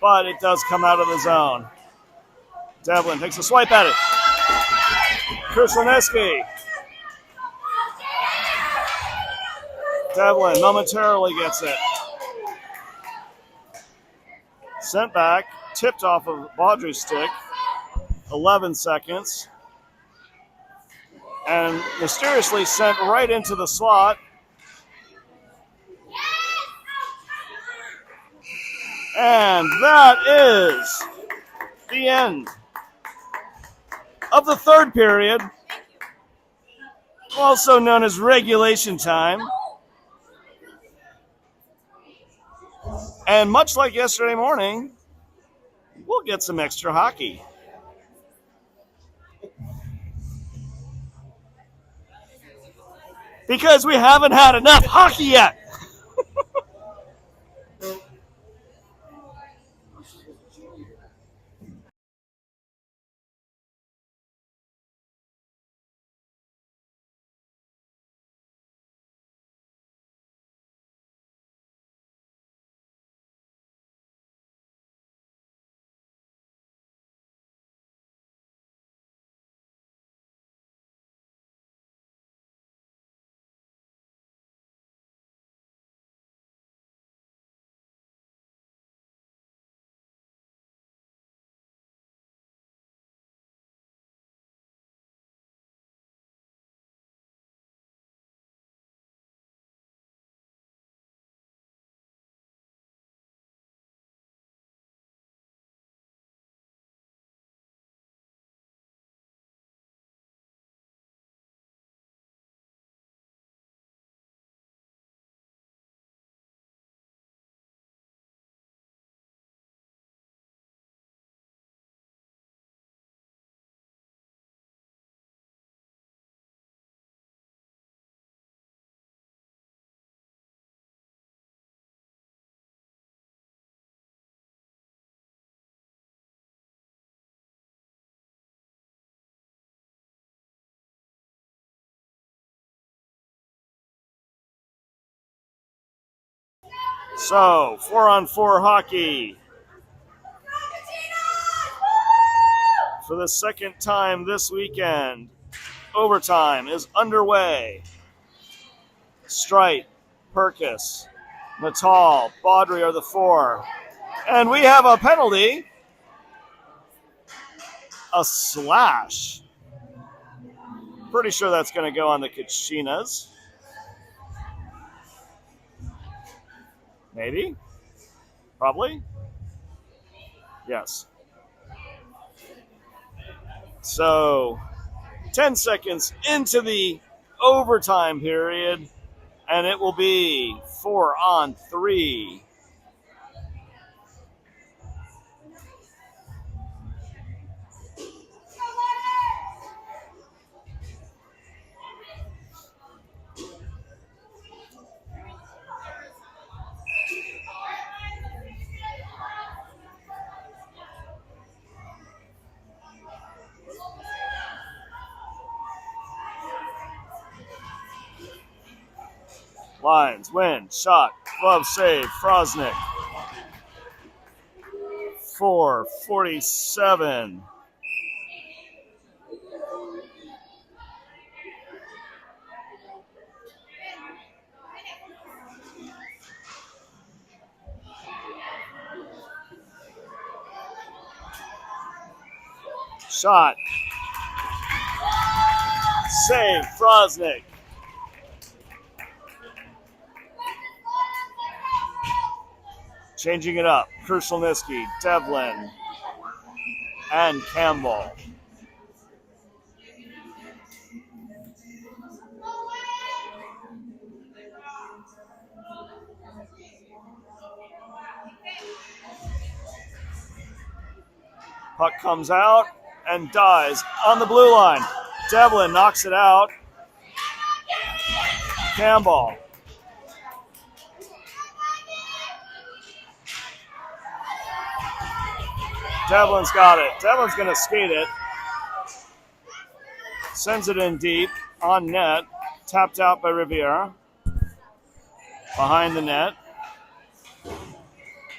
but it does come out of the zone. Devlin takes a swipe at it. Krushelniski. Devlin momentarily gets it. Sent back, tipped off of Baudry's stick. 11 seconds. And mysteriously sent right into the slot. And that is the end of the third period, also known as regulation time. And much like yesterday morning, we'll get some extra hockey. Because we haven't had enough hockey yet. So, 4-on-4 hockey. For the second time this weekend, overtime is underway. Strite, Perkis, Natal, Baudry are the four. And we have a penalty a slash. Pretty sure that's going to go on the Kachinas. Maybe. Probably. Yes. So 10 seconds into the overtime period, and it will be 4-on-3. Lions win. Shot. Glove save. Frosnick. 4:47. Shot. Save. Frosnick. Changing it up. Krushelniski, Devlin, and Campbell. Puck comes out and dies on the blue line. Devlin knocks it out. Campbell. Devlin's got it. Devlin's going to skate it. Sends it in deep on net. Tapped out by Riviera. Behind the net.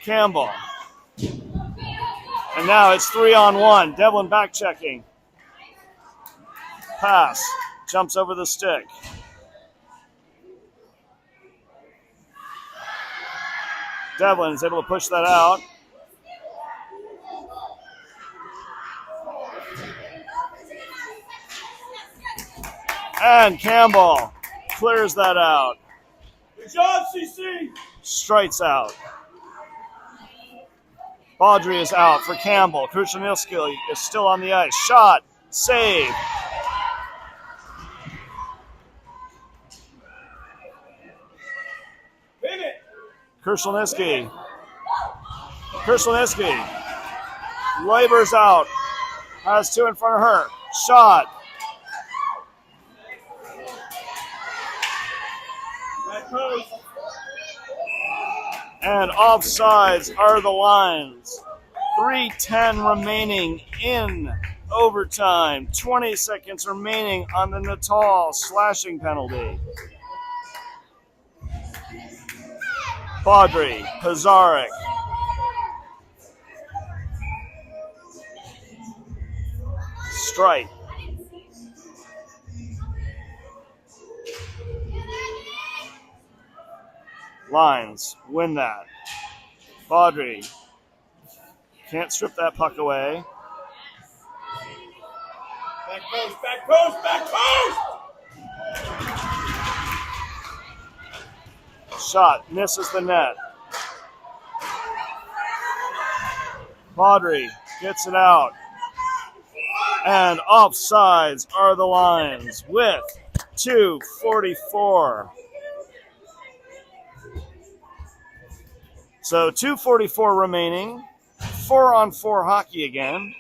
Campbell. And now it's 3-on-1. Devlin back checking. Pass. Jumps over the stick. Devlin is able to push that out. And Campbell clears that out. Good job, CC. Strikes out. Baudry is out for Campbell. Krushelniski is still on the ice. Shot. Save. Pivot. Krushelniski. Labors out. Has two in front of her. Shot. Back post. And offsides are the Lions. 3:10 remaining in overtime. 20 seconds remaining on the Natal slashing penalty. Baudry, Pizarnik. Strike. Lions win that. Baudry can't strip that puck away. Back post, back post, back post! Shot misses the net. Baudry gets it out. And offsides are the Lions with 2:44. So 2:44 remaining. 4-on-4 hockey again.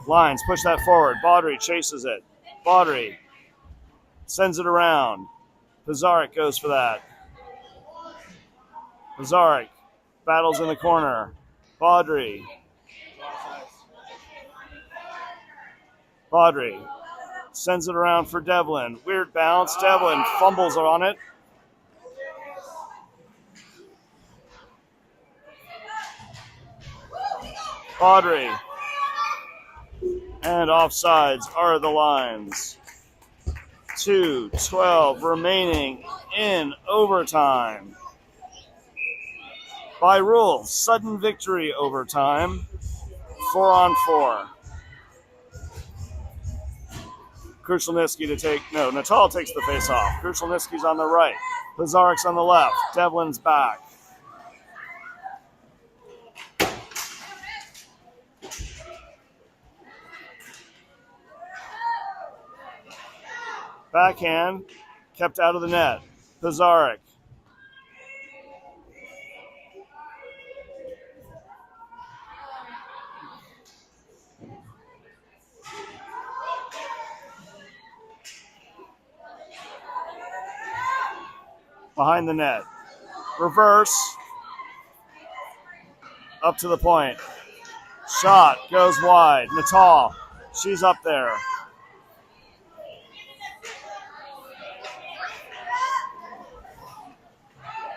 Lions push that forward. Baudry chases it. Baudry sends it around. Pizarnik goes for that. Pizarnik battles in the corner. Baudry. Sends it around for Devlin. Weird bounce. Devlin fumbles on it. Baudry. And offsides are the Lions. 2:12 remaining in overtime. By rule, sudden victory overtime, 4-on-4. Krushelnicki to take, no, Natal takes the face off. Krushelnicki's on the right. Pizarik's on the left. Devlin's back. Backhand, kept out of the net. Pizarik. Behind the net. Reverse. Up to the point. Shot goes wide. Natal. She's up there.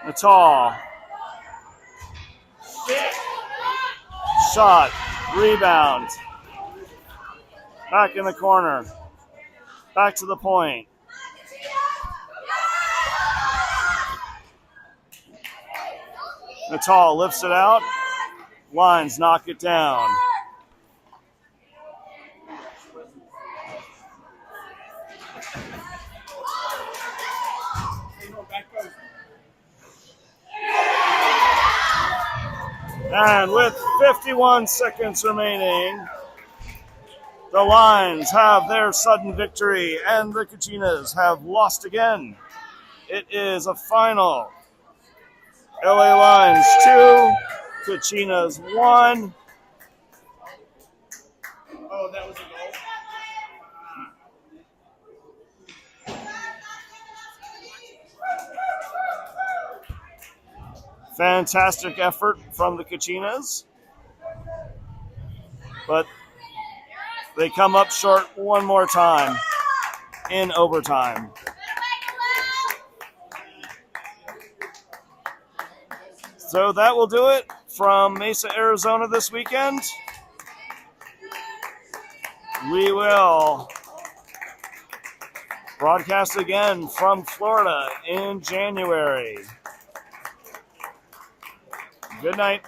Natal. Shot. Rebound. Back in the corner. Back to the point. Natal lifts it out. Lines knock it down. And with 51 seconds remaining, the Lions have their sudden victory and the Kachinas have lost again. It is a final. LA Lions 2, Kachinas 1. Oh, that was a goal? Fantastic effort from the Kachinas. But they come up short one more time in overtime. So that will do it from Mesa, Arizona this weekend. We will broadcast again from Florida in January. Good night.